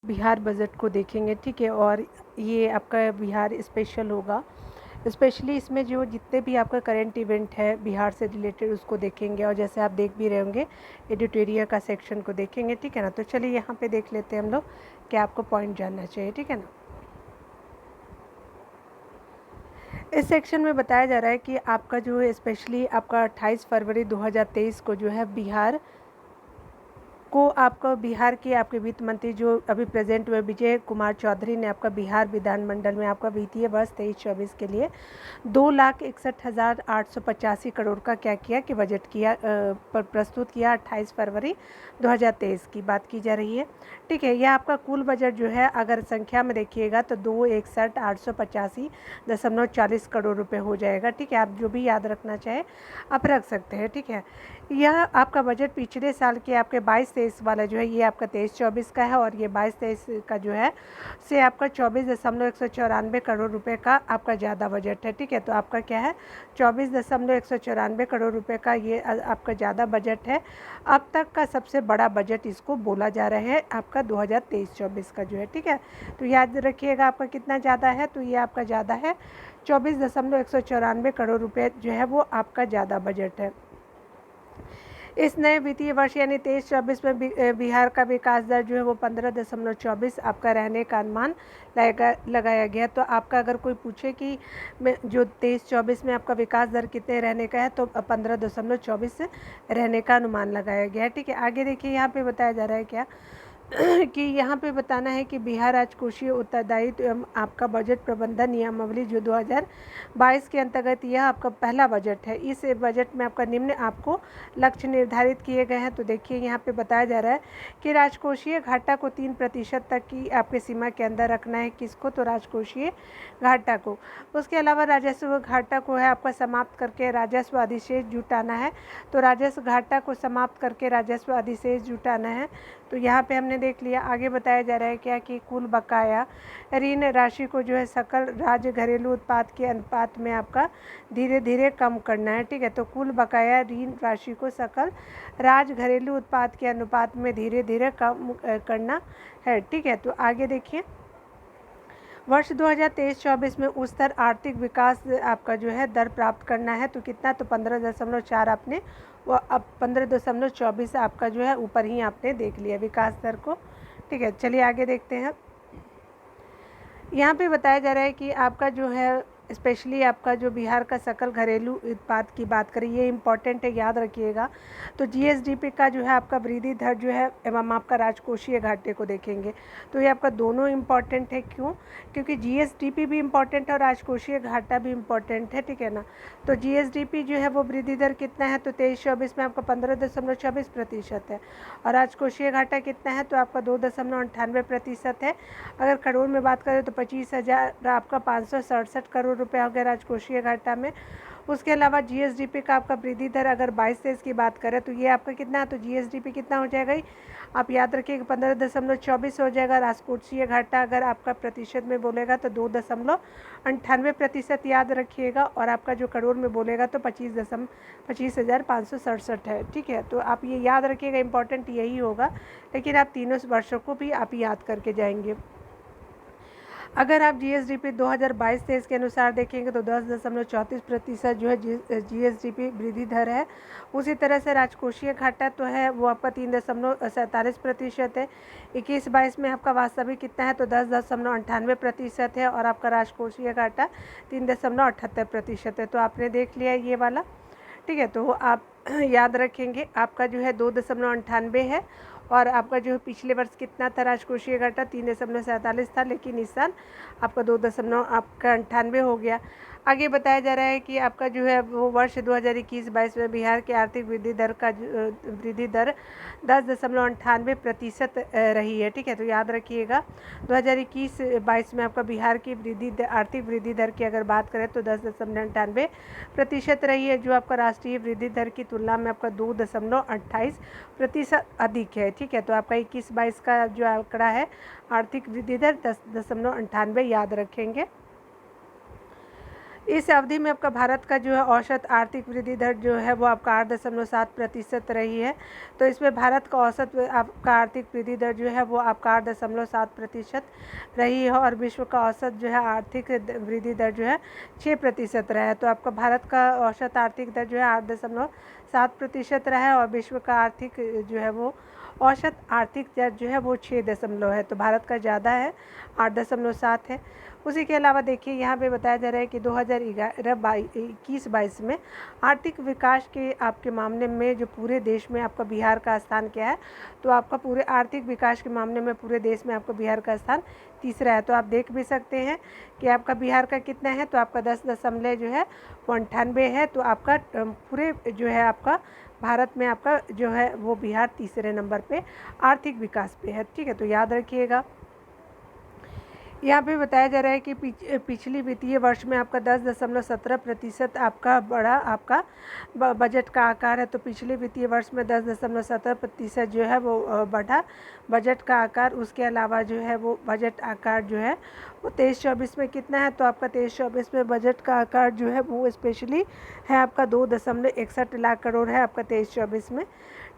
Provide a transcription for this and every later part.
Bihar budget को देखेंगे, ठीक है। और ये आपका बिहार स्पेशल होगा। स्पेशली इसमें जो जितने भी आपका करंट इवेंट है बिहार से रिलेटेड उसको देखेंगे, और जैसे आप देख भी रहे होंगे एडिटोरियल का सेक्शन को देखेंगे, ठीक है ना। तो चलिए यहाँ पे देख लेते हैं हम लोग क्या आपको पॉइंट जानना चाहिए, ठीक है ना। इस सेक्शन में बताया जा रहा है कि आपका जो है स्पेशली आपका 28 फरवरी 2023 को जो है बिहार को आपका बिहार के आपके वित्त मंत्री जो अभी प्रेजेंट हुए विजय कुमार चौधरी ने आपका बिहार विधानमंडल में आपका वित्तीय वर्ष 23-24 के लिए 2,61,885 करोड़ का क्या किया कि बजट किया प्रस्तुत किया। 28 फरवरी 2023 की बात की जा रही है, ठीक है। यह आपका कुल बजट जो है अगर संख्या में देखिएगा तो 2,61,885.40 करोड़ रुपए हो जाएगा, ठीक है। आप जो भी याद रखना चाहे आप रख सकते हैं, ठीक है। यह आपका बजट पिछले साल के आपके 22-23 वाला जो है ये आपका 23-24 का है, और ये 22-23 का जो है से आपका 24,194 करोड़ रुपए का आपका ज़्यादा बजट है, ठीक है। तो आपका क्या है 24,194 करोड़ रुपए का ये आपका ज़्यादा बजट है। अब तक का सबसे बड़ा बजट इसको बोला जा रहा है आपका 2023-24 का जो है, ठीक है। तो याद रखिएगा आपका कितना ज़्यादा है, तो ये आपका ज़्यादा है 24,194 करोड़ रुपये जो है वो आपका ज़्यादा बजट है। इस नए वित्तीय वर्ष यानी 23-24 में बिहार का विकास दर जो है वो 15.24 आपका रहने का अनुमान लगाया गया। तो आपका अगर कोई पूछे कि जो 23-24 में आपका विकास दर कितने रहने का है तो 15.24 रहने का अनुमान लगाया गया है, ठीक है। आगे देखिए यहाँ पे बताया जा रहा है क्या कि यहाँ पे बताना है कि बिहार राजकोषीय उत्तरदायित्व एवं आपका बजट प्रबंधन नियमावली जो 2022 के अंतर्गत यह आपका पहला बजट है। इस बजट में आपका निम्न आपको लक्ष्य निर्धारित किए गए हैं। तो देखिए यहाँ पे बताया जा रहा है कि राजकोषीय घाटा को 3% तक की आपके सीमा के अंदर रखना है। किसको? तो राजकोषीय घाटा को। उसके अलावा राजस्व घाटा को है आपका समाप्त करके राजस्व अधिशेष जुटाना है। तो राजस्व घाटा को समाप्त करके राजस्व अधिशेष जुटाना है। तो यहाँ पे हमने देख लिया। आगे बताया जा रहा है क्या कि कुल बकाया ऋण राशि को जो है सकल राज्य घरेलू उत्पाद के अनुपात में आपका धीरे धीरे कम करना है, ठीक है। तो कुल बकाया ऋण राशि को सकल राज्य घरेलू उत्पाद के अनुपात में धीरे धीरे कम करना है, ठीक है। तो आगे देखिए वर्ष 2023-24 में उस स्तर आर्थिक विकास आपका जो है दर प्राप्त करना है। तो कितना? तो 15.4 आपने वो अब 15.24 आपका जो है ऊपर ही आपने देख लिया विकास दर को, ठीक है। चलिए आगे देखते हैं। यहाँ पे बताया जा रहा है कि आपका जो है स्पेशली आपका जो बिहार का सकल घरेलू उत्पाद की बात करें ये इम्पॉर्टेंट है, याद रखिएगा। तो जीएसडीपी का जो है आपका वृद्धि दर जो है एवं आपका राजकोषीय घाटे को देखेंगे। तो ये आपका दोनों इम्पॉर्टेंट है। क्यों? क्योंकि जीएसडीपी भी इम्पॉर्टेंट है और राजकोषीय घाटा भी इम्पॉर्टेंट है, ठीक है ना। तो जीएसडीपी जो है वो वृद्धि दर कितना है? तो 23-24 में आपका 15.24% है, और राजकोषीय घाटा कितना है? तो आपका 2.98% है। अगर करोड़ में बात करें तो 25,000 आपका 567 करोड़ रुपया हो गया राजकोषीय घाटा में। उसके अलावा जीएसडीपी का आपका वृद्धि दर अगर 22-23 की बात करें तो ये आपका कितना है? तो जीएसडीपी कितना हो जाएगा? आप याद रखिएगा 15.24 हो जाएगा। राजकोषीय घाटा अगर आपका प्रतिशत में बोलेगा तो 2.98% याद रखिएगा, और आपका जो करोड़ में बोलेगा तो 25,567 है, ठीक है। तो आप ये याद रखिएगा, इंपॉर्टेंट यही होगा, लेकिन आप तीनों वर्षों को भी आप याद करके जाएंगे। अगर आप जीएसडीपी 2022-23 के अनुसार देखेंगे तो 10.34% जो है जीएसडीपी वृद्धि दर है। उसी तरह से राजकोषीय घाटा तो है वो आपका 3.47% है। 21-22 में आपका वास्तविक कितना है? तो 10.98% है, और आपका राजकोषीय घाटा 3.78% है। तो आपने देख लिया ये वाला, ठीक है। तो आप याद रखेंगे आपका जो है 2.98 है, और आपका जो पिछले वर्ष कितना था राजकोषीय घाटा? 3.47 था, लेकिन इस साल आपका 2.98 हो गया। आगे बताया जा रहा है कि आपका जो है वो वर्ष 2021-22 में बिहार के आर्थिक वृद्धि दर 10.98% रही है, ठीक है। तो याद रखिएगा 2021-22 में आपका बिहार की आर्थिक वृद्धि दर की अगर बात करें तो 10.98% रही है, जो आपका राष्ट्रीय वृद्धि दर की तुलना में आपका 2.28% अधिक है, ठीक है। तो आपका 21-22 का जो आंकड़ा है आर्थिक वृद्धि दर 10.98 याद रखेंगे। इस अवधि में आपका भारत का जो है औसत आर्थिक वृद्धि दर जो है वो आपका 8.7% रही है। तो इसमें भारत का औसत आपका आर्थिक वृद्धि दर जो है वो आपका 8.7% रही है, और विश्व का औसत जो है आर्थिक वृद्धि दर जो है 6% रहा है। तो आपका भारत का औसत आर्थिक दर जो है 8.7% रहा है, और विश्व का आर्थिक जो है वो औसत आर्थिक दर जो है वो 6 है। तो भारत का ज़्यादा है, 8.7 है। उसी के अलावा देखिए यहाँ पे बताया जा रहा है कि 2021-22 में आर्थिक विकास के आपके मामले में जो पूरे देश में आपका बिहार का स्थान क्या है, तो आपका पूरे आर्थिक विकास के मामले में पूरे देश में आपका बिहार का स्थान तीसरा है। तो आप देख भी सकते हैं कि आपका बिहार का कितना है, तो आपका 10 जो है 98 है। तो आपका पूरे जो है आपका भारत में आपका जो है वो बिहार तीसरे नंबर पे आर्थिक विकास पे है। ठीक है, तो याद रखिएगा। यहाँ पे बताया जा रहा है कि पिछली वित्तीय वर्ष में आपका 10.17% आपका बड़ा आपका बजट का आकार है। तो पिछले वित्तीय वर्ष में 10.17% जो है वो बढ़ा बजट का आकार। उसके अलावा जो है वो बजट आकार जो है वो 23-24 में कितना है, तो आपका 23-24 में बजट का आकार जो है वो स्पेशली है आपका 2.61 लाख करोड़ है आपका 23-24 में।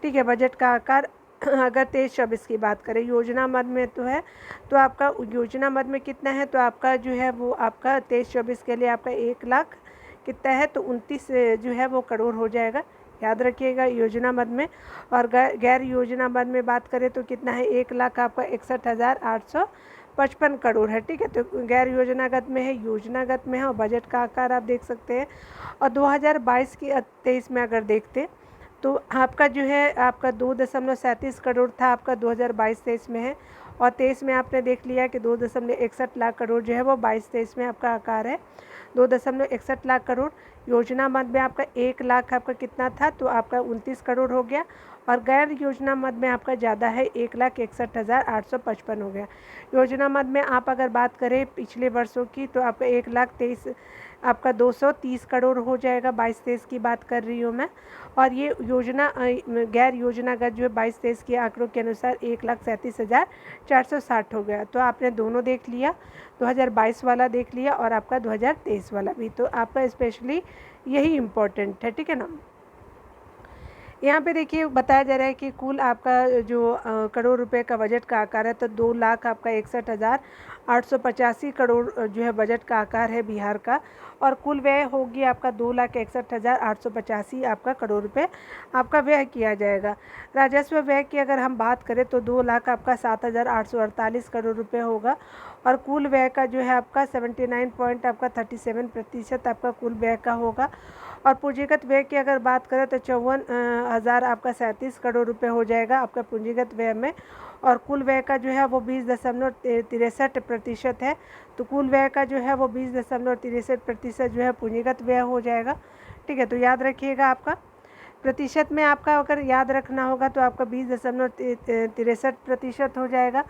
ठीक है, बजट का आकार अगर 23-24 की बात करें योजना मद में तो है, तो आपका योजना मद में कितना है, तो आपका जो है वो आपका 23-24 के लिए आपका 1 लाख कितना है, तो 29 जो है वो करोड़ हो जाएगा। याद रखिएगा योजना मद में। और गैर योजना मद में बात करें तो कितना है, 1 लाख आपका 61,855 करोड़ है। ठीक है, तो गैर योजनागत में है, योजनागत में है, और बजट का आकार आप देख सकते हैं। और 2022-23 में अगर देखते तो आपका जो है आपका 2.37 करोड़ था आपका 2022-23 में है, और 23 में आपने देख लिया कि 2.61 लाख करोड़ जो है वो 22-23 में आपका आकार है 2.61 लाख करोड़। योजना मद में आपका 1 लाख आपका कितना था, तो आपका 29 करोड़ हो गया। और गैर योजना मद में आपका ज़्यादा है, 1,61,855 हो गया। योजना मद में आप अगर बात करें पिछले वर्षों की, तो आपका 1,23,000 आपका 230 करोड़ हो जाएगा। 22-23 की बात कर रही हूँ मैं। और ये योजना गैर योजनागत जो है 22-23 के आंकड़ों के अनुसार 1,37,460 हो गया। तो आपने दोनों देख लिया, 2022 वाला देख लिया और आपका 2023 वाला भी। तो आपका स्पेशली यही इम्पोर्टेंट है। ठीक है ना। यहाँ पे देखिए बताया जा रहा है कि कुल आपका जो करोड़ रुपए का बजट का आकार है, तो 2 लाख आपका 61,885 करोड़ जो है बजट का आकार है बिहार का। और कुल व्यय होगी आपका 2,61,885 आपका करोड़ रुपए आपका व्यय किया जाएगा। राजस्व व्यय की अगर हम बात करें तो 2 लाख आपका 7,848 करोड़ रुपए होगा। और कुल व्यय का जो है आपका 79.37% आपका कुल व्यय का होगा। और पूंजीगत व्यय की अगर बात करें तो 54,000 आपका 37 करोड़ रुपए हो जाएगा आपका पूंजीगत व्यय में। और कुल व्यय का जो है वो 20.63% है। तो कुल व्यय का जो है वो 20.63% जो है पूंजीगत व्यय हो जाएगा। ठीक है, तो याद रखिएगा आपका प्रतिशत में आपका अगर याद रखना होगा तो आपका 20.63% हो जाएगा।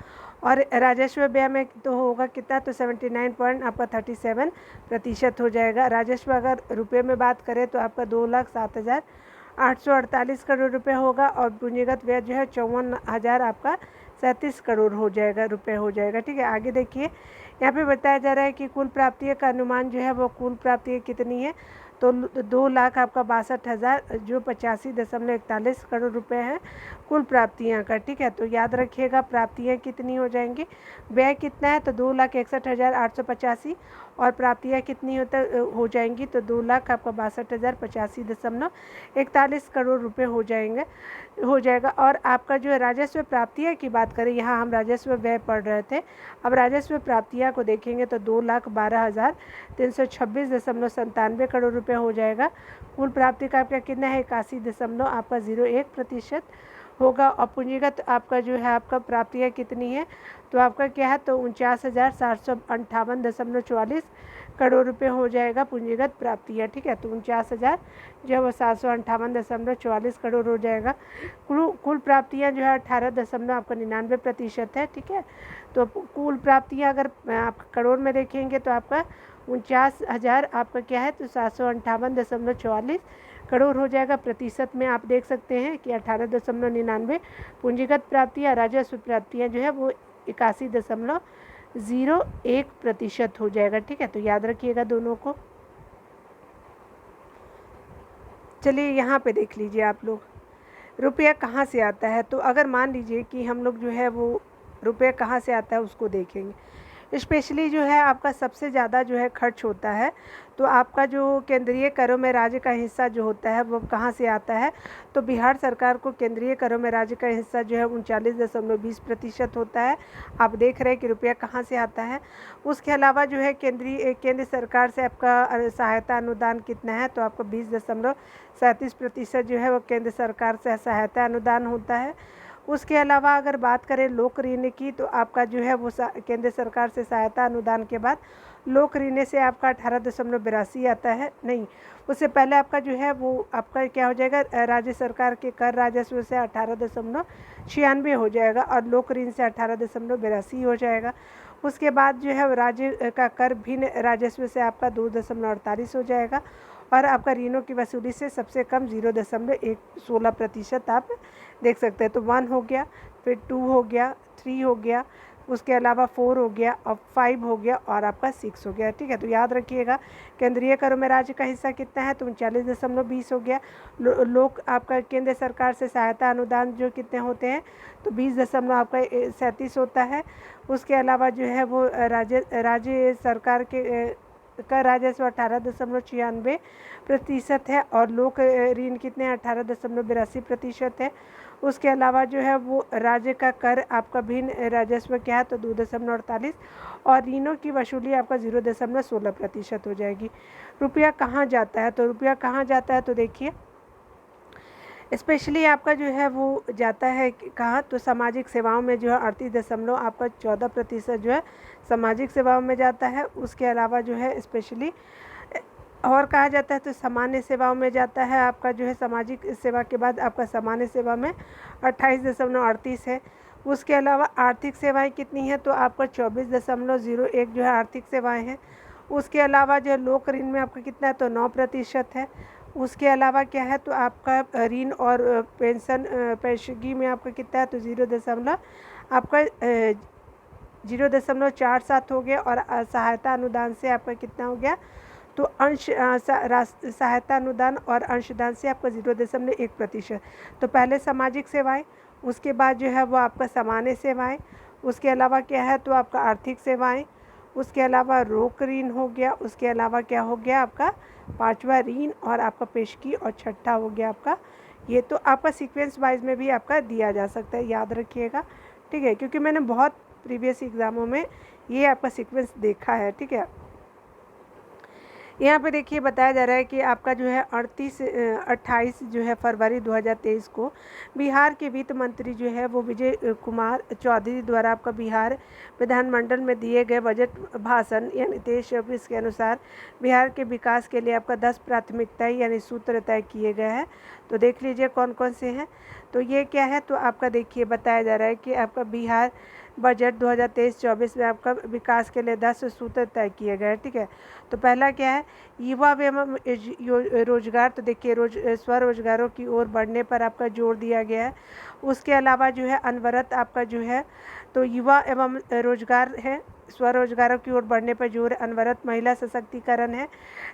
और राजस्व व्यय में तो होगा कितना, तो 79.37% हो जाएगा। राजस्व अगर रुपये में बात करें तो आपका 2,07,848 करोड़ रुपए होगा। और पूंजीगत व्यय जो है 54,000 आपका 37 करोड़ हो जाएगा रुपए हो जाएगा। ठीक है, आगे देखिए यहाँ पे बताया जा रहा है कि कुल प्राप्तियों का अनुमान जो है वो कुल प्राप्तियाँ कितनी है, तो 2 लाख आपका 62,000 जो 85.41 करोड़ रुपए हैं कुल प्राप्तियाँ का। ठीक है, तो याद रखिएगा प्राप्तियाँ कितनी हो जाएंगी। व्यय कितना है, तो 2,61,885 और प्राप्तियाँ कितनी हो जाएंगी, तो 2 लाख आपका 62,85.41 करोड़ रुपए हो जाएगा। और आपका जो है राजस्व प्राप्तियाँ की बात करें, यहाँ हम राजस्व व्यय पढ़ रहे थे, अब राजस्व प्राप्तियाँ को देखेंगे तो 2,12,326.97 करोड़ रुपए हो जाएगा। कुल प्राप्ति का आपका कितना है, 81.01% होगा। और पूंजीगत आपका जो है आपका प्राप्तियाँ कितनी है, तो आपका क्या है, तो 49,758.44 करोड़ रुपए हो जाएगा पूंजीगत प्राप्तियाँ। ठीक है, तो 49,000 जो है वो 758.44 करोड़ हो जाएगा। कुल प्राप्तियाँ जो है 18.99% है। ठीक है, तो कुल प्राप्तियाँ अगर आप करोड़ में देखेंगे तो आपका 49,000 आपका क्या है, तो 758.44 करोड़ हो जाएगा। प्रतिशत में आप देख सकते हैं कि 18.99 पूंजीगत प्राप्तियाँ, राजस्व प्राप्तियाँ जो है वो 81.01% हो जाएगा। ठीक है, तो याद रखिएगा दोनों को। चलिए यहाँ पे देख लीजिए आप लोग, रुपया कहाँ से आता है। तो अगर मान लीजिए कि हम लोग जो है वो रुपया कहाँ से आता है उसको देखेंगे। स्पेशली जो है आपका सबसे ज़्यादा जो है खर्च होता है, तो आपका जो केंद्रीय करों में राज्य का हिस्सा जो होता है वो कहाँ से आता है। तो बिहार सरकार को केंद्रीय करों में राज्य का हिस्सा जो है 39.20% होता है। आप देख रहे हैं कि रुपया कहाँ से आता है। उसके अलावा जो है केंद्र सरकार से आपका सहायता अनुदान कितना है, तो आपको 20.37% जो है वो केंद्र सरकार से सहायता अनुदान होता है। उसके अलावा अगर बात करें लोक ऋण की, तो आपका जो है वो केंद्र सरकार से सहायता अनुदान के बाद लोक ऋण से आपका 18.82 आता है। नहीं, उससे पहले आपका जो है वो आपका क्या हो जाएगा, राज्य सरकार के कर राजस्व से 18.96 हो जाएगा और लोक ऋण से 18.82 हो जाएगा। उसके बाद जो है राज्य का कर भिन्न राजस्व से आपका 2.48 हो जाएगा और आपका ऋणों की वसूली से सबसे कम 0.16% आप देख सकते हैं। तो 1 हो गया, फिर 2 हो गया, 3 हो गया, उसके अलावा 4 हो गया और 5 हो गया और आपका 6 हो गया। ठीक है, तो याद रखिएगा केंद्रीय करों में राज्य का हिस्सा कितना है, तो 39.20 हो गया। लोक आपका केंद्र सरकार से सहायता अनुदान जो कितने होते हैं, तो 20.37 होता है। उसके अलावा जो है वो राज्य सरकार के का राजस्व 18.96% है और लोक ऋण कितने 18.82% है। उसके अलावा जो है वो राज्य का कर आपका भिन्न राजस्व क्या है, तो 2.48 और ऋणों की वसूली आपका 0.16% हो जाएगी। रुपया कहाँ जाता है, तो रुपया कहाँ जाता है, तो देखिए स्पेशली आपका जो है वो जाता है कहाँ, तो सामाजिक सेवाओं में जो है 38.14% जो है सामाजिक सेवाओं में जाता है। उसके अलावा जो है स्पेशली और कहा जाता है तो सामान्य सेवाओं में जाता है आपका जो है, सामाजिक सेवा के बाद आपका सामान्य सेवा में 28.38 है। उसके अलावा आर्थिक सेवाएं कितनी हैं, तो आपका 24.01 जो है आर्थिक सेवाएं हैं। उसके अलावा जो है लोक ऋण में आपका कितना है, तो 9% है। उसके अलावा क्या है, तो आपका ऋण और पेशगी में आपका कितना है, तो 0.47 हो गया और सहायता अनुदान से आपका कितना हो गया, तो सहायता अनुदान और अंशदान से आपका 0.1%। तो पहले सामाजिक सेवाएं, उसके बाद जो है वो आपका सामान्य सेवाएं, उसके अलावा क्या है, तो आपका आर्थिक सेवाएं, उसके अलावा रोक ऋण हो गया, उसके अलावा क्या हो गया आपका 5वां ऋण और आपका पेशगी और 6ठा हो गया आपका ये। तो आपका सीक्वेंस वाइज में भी आपका दिया जा सकता है, याद रखिएगा। ठीक है, क्योंकि मैंने बहुत प्रीवियस एग्ज़ामों में ये आपका सीक्वेंस देखा है। ठीक है, यहाँ पे देखिए बताया जा रहा है कि आपका जो है 28 जो है फरवरी 2023 को बिहार के वित्त मंत्री जो है वो विजय कुमार चौधरी द्वारा आपका बिहार विधानमंडल में दिए गए बजट भाषण यानी 23-24 के अनुसार बिहार के विकास के लिए आपका 10 प्राथमिकताएं यानी सूत्र तय किए गए हैं। तो देख लीजिए कौन कौन से हैं। तो ये क्या है, तो आपका देखिए बताया जा रहा है कि आपका बिहार बजट 2023-24 में आपका विकास के लिए 10 सूत्र तय किए गए। ठीक है, तो पहला क्या है, युवा एवं रोजगार। तो देखिए स्वरोजगारों की ओर बढ़ने पर आपका जोर दिया गया है। उसके अलावा जो है अनवरत आपका जो है, तो युवा एवं रोजगार है, स्वरोजगारों की ओर बढ़ने पर जोर। अनवरत महिला सशक्तिकरण है,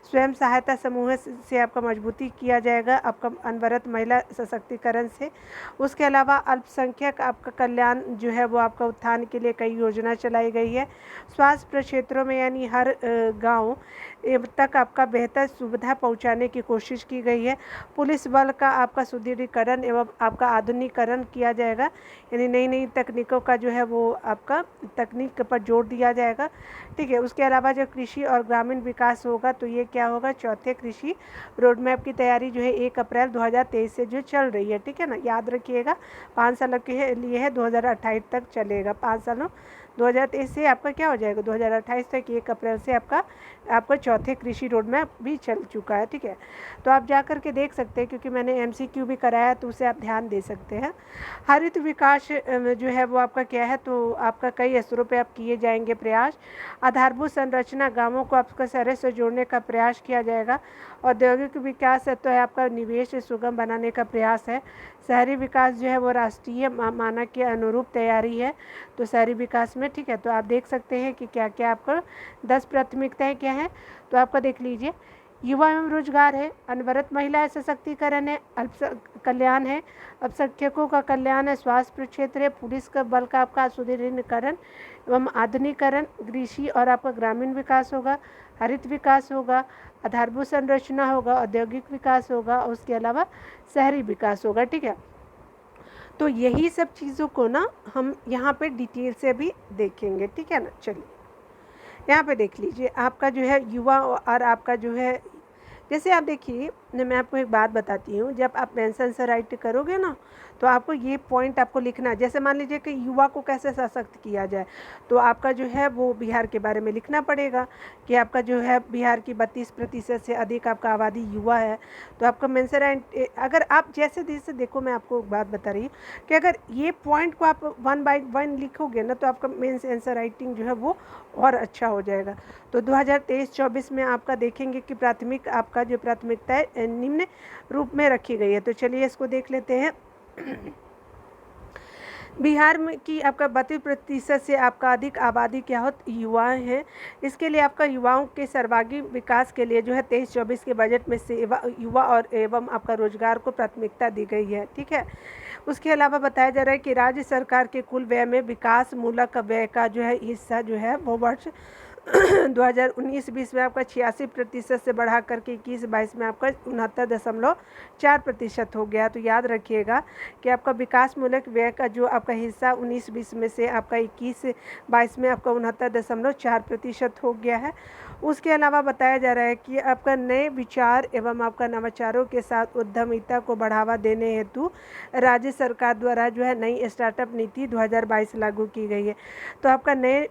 स्वयं सहायता समूह से आपका मजबूती किया जाएगा आपका अनवरत महिला सशक्तिकरण से। उसके अलावा अल्पसंख्यक आपका कल्याण जो है वो आपका उत्थान के लिए कई योजना चलाई गई है। स्वास्थ्य क्षेत्रों में यानी हर गांव तक आपका बेहतर सुविधा पहुंचाने की कोशिश की गई है। पुलिस बल का आपका सुदृढ़ीकरण एवं आपका आधुनिकीकरण किया जाएगा, यानी नई नई तकनीकों का जो है वो आपका तकनीक पर जोर दिया जाएगा। ठीक है, उसके अलावा जो कृषि और ग्रामीण विकास होगा, तो ये क्या होगा, चौथे कृषि रोड मैप की तैयारी जो है 1 अप्रैल 2023 से जो चल रही है। ठीक है ना, याद रखिएगा 5 सालों के लिए है, 2028 तक चलेगा। 5 सालों 2023 से आपका क्या हो जाएगा, 2028 तक 1 अप्रैल से आपका चौथे कृषि रोड मैप भी चल चुका है। ठीक है, तो आप जा कर के देख सकते हैं, क्योंकि मैंने MCQ भी कराया तो उसे आप ध्यान दे सकते हैं। हरित विकास जो है वो आपका क्या है, तो आपका कई स्तरों पे आप किए जाएंगे प्रयास। आधारभूत संरचना गांवों को आपका शहरों से जोड़ने का प्रयास किया जाएगा। औद्योगिक विकास है तो है आपका निवेश सुगम बनाने का प्रयास है। शहरी विकास जो है वो राष्ट्रीय मानक के अनुरूप तैयारी है, तो शहरी विकास में। ठीक है, तो आप देख सकते हैं कि क्या क्या आपका 10 प्राथमिकताएं क्या हैं, तो आपका देख लीजिए युवा एवं रोजगार है, अनवरत महिला सशक्तिकरण है, अल्प कल्याण है, अल्पसंख्यकों का कल्याण है, स्वास्थ्य क्षेत्र है, पुलिस का बल का आपका सुदृढ़ीकरण एवं आधुनिकीकरण, कृषि और आपका ग्रामीण विकास होगा, हरित विकास होगा, आधारभूत संरचना होगा, औद्योगिक विकास होगा, उसके अलावा शहरी विकास होगा। ठीक है, तो यही सब चीज़ों को ना हम यहाँ पे डिटेल से भी देखेंगे। ठीक है ना, चलिए यहाँ पे देख लीजिए आपका जो है युवा और आपका जो है, जैसे आप देखिए मैं आपको एक बात बताती हूँ, जब आप मेंशन से राइट करोगे ना तो आपको ये पॉइंट आपको लिखना है। जैसे मान लीजिए कि युवा को कैसे सशक्त किया जाए, तो आपका जो है वो बिहार के बारे में लिखना पड़ेगा कि आपका जो है बिहार की 32% से अधिक आपका आबादी युवा है। तो आपका मेंशन, अगर आप जैसे जैसे देखो, मैं आपको एक बात बता रही हूँ कि अगर ये पॉइंट को आप 1 बाय 1 लिखोगे ना तो आपका मेंस आंसर राइटिंग जो है वो और अच्छा हो जाएगा। तो 2023-24 में आपका देखेंगे कि प्राथमिक आपका जो प्राथमिकता है निम्न रूप में रखी गई है। तो चलिए इसको देख लेते हैं। बिहार में की आपका 32% से आपका अधिक आबादी क्या हो, युवा हैं। इसके लिए आपका युवाओं के सर्वांगीण विकास के लिए जो है 23-24 के बजट में से युवा और एवं आपका रोजगार को प्राथमिकता दी गई है। ठीक है, उसके अलावा बताया जा रहा है कि राज्य सरकार के कुल व्यय में विकास मूलक व्यय का जो है हिस्सा जो है वो वर्ष 2019-20 में आपका 86% से बढ़ा करके 21-22 में आपका 69.4% हो गया। तो याद रखिएगा कि आपका विकास मूलक व्यय का जो आपका हिस्सा 19-20 में से आपका 21-22 में आपका 69.4% हो गया है। उसके अलावा बताया जा रहा है कि आपका नए विचार एवं आपका नवाचारों के साथ उद्यमिता को बढ़ावा देने हेतु राज्य सरकार द्वारा जो है नई स्टार्टअप नीति 2022 लागू की गई है। तो आपका नए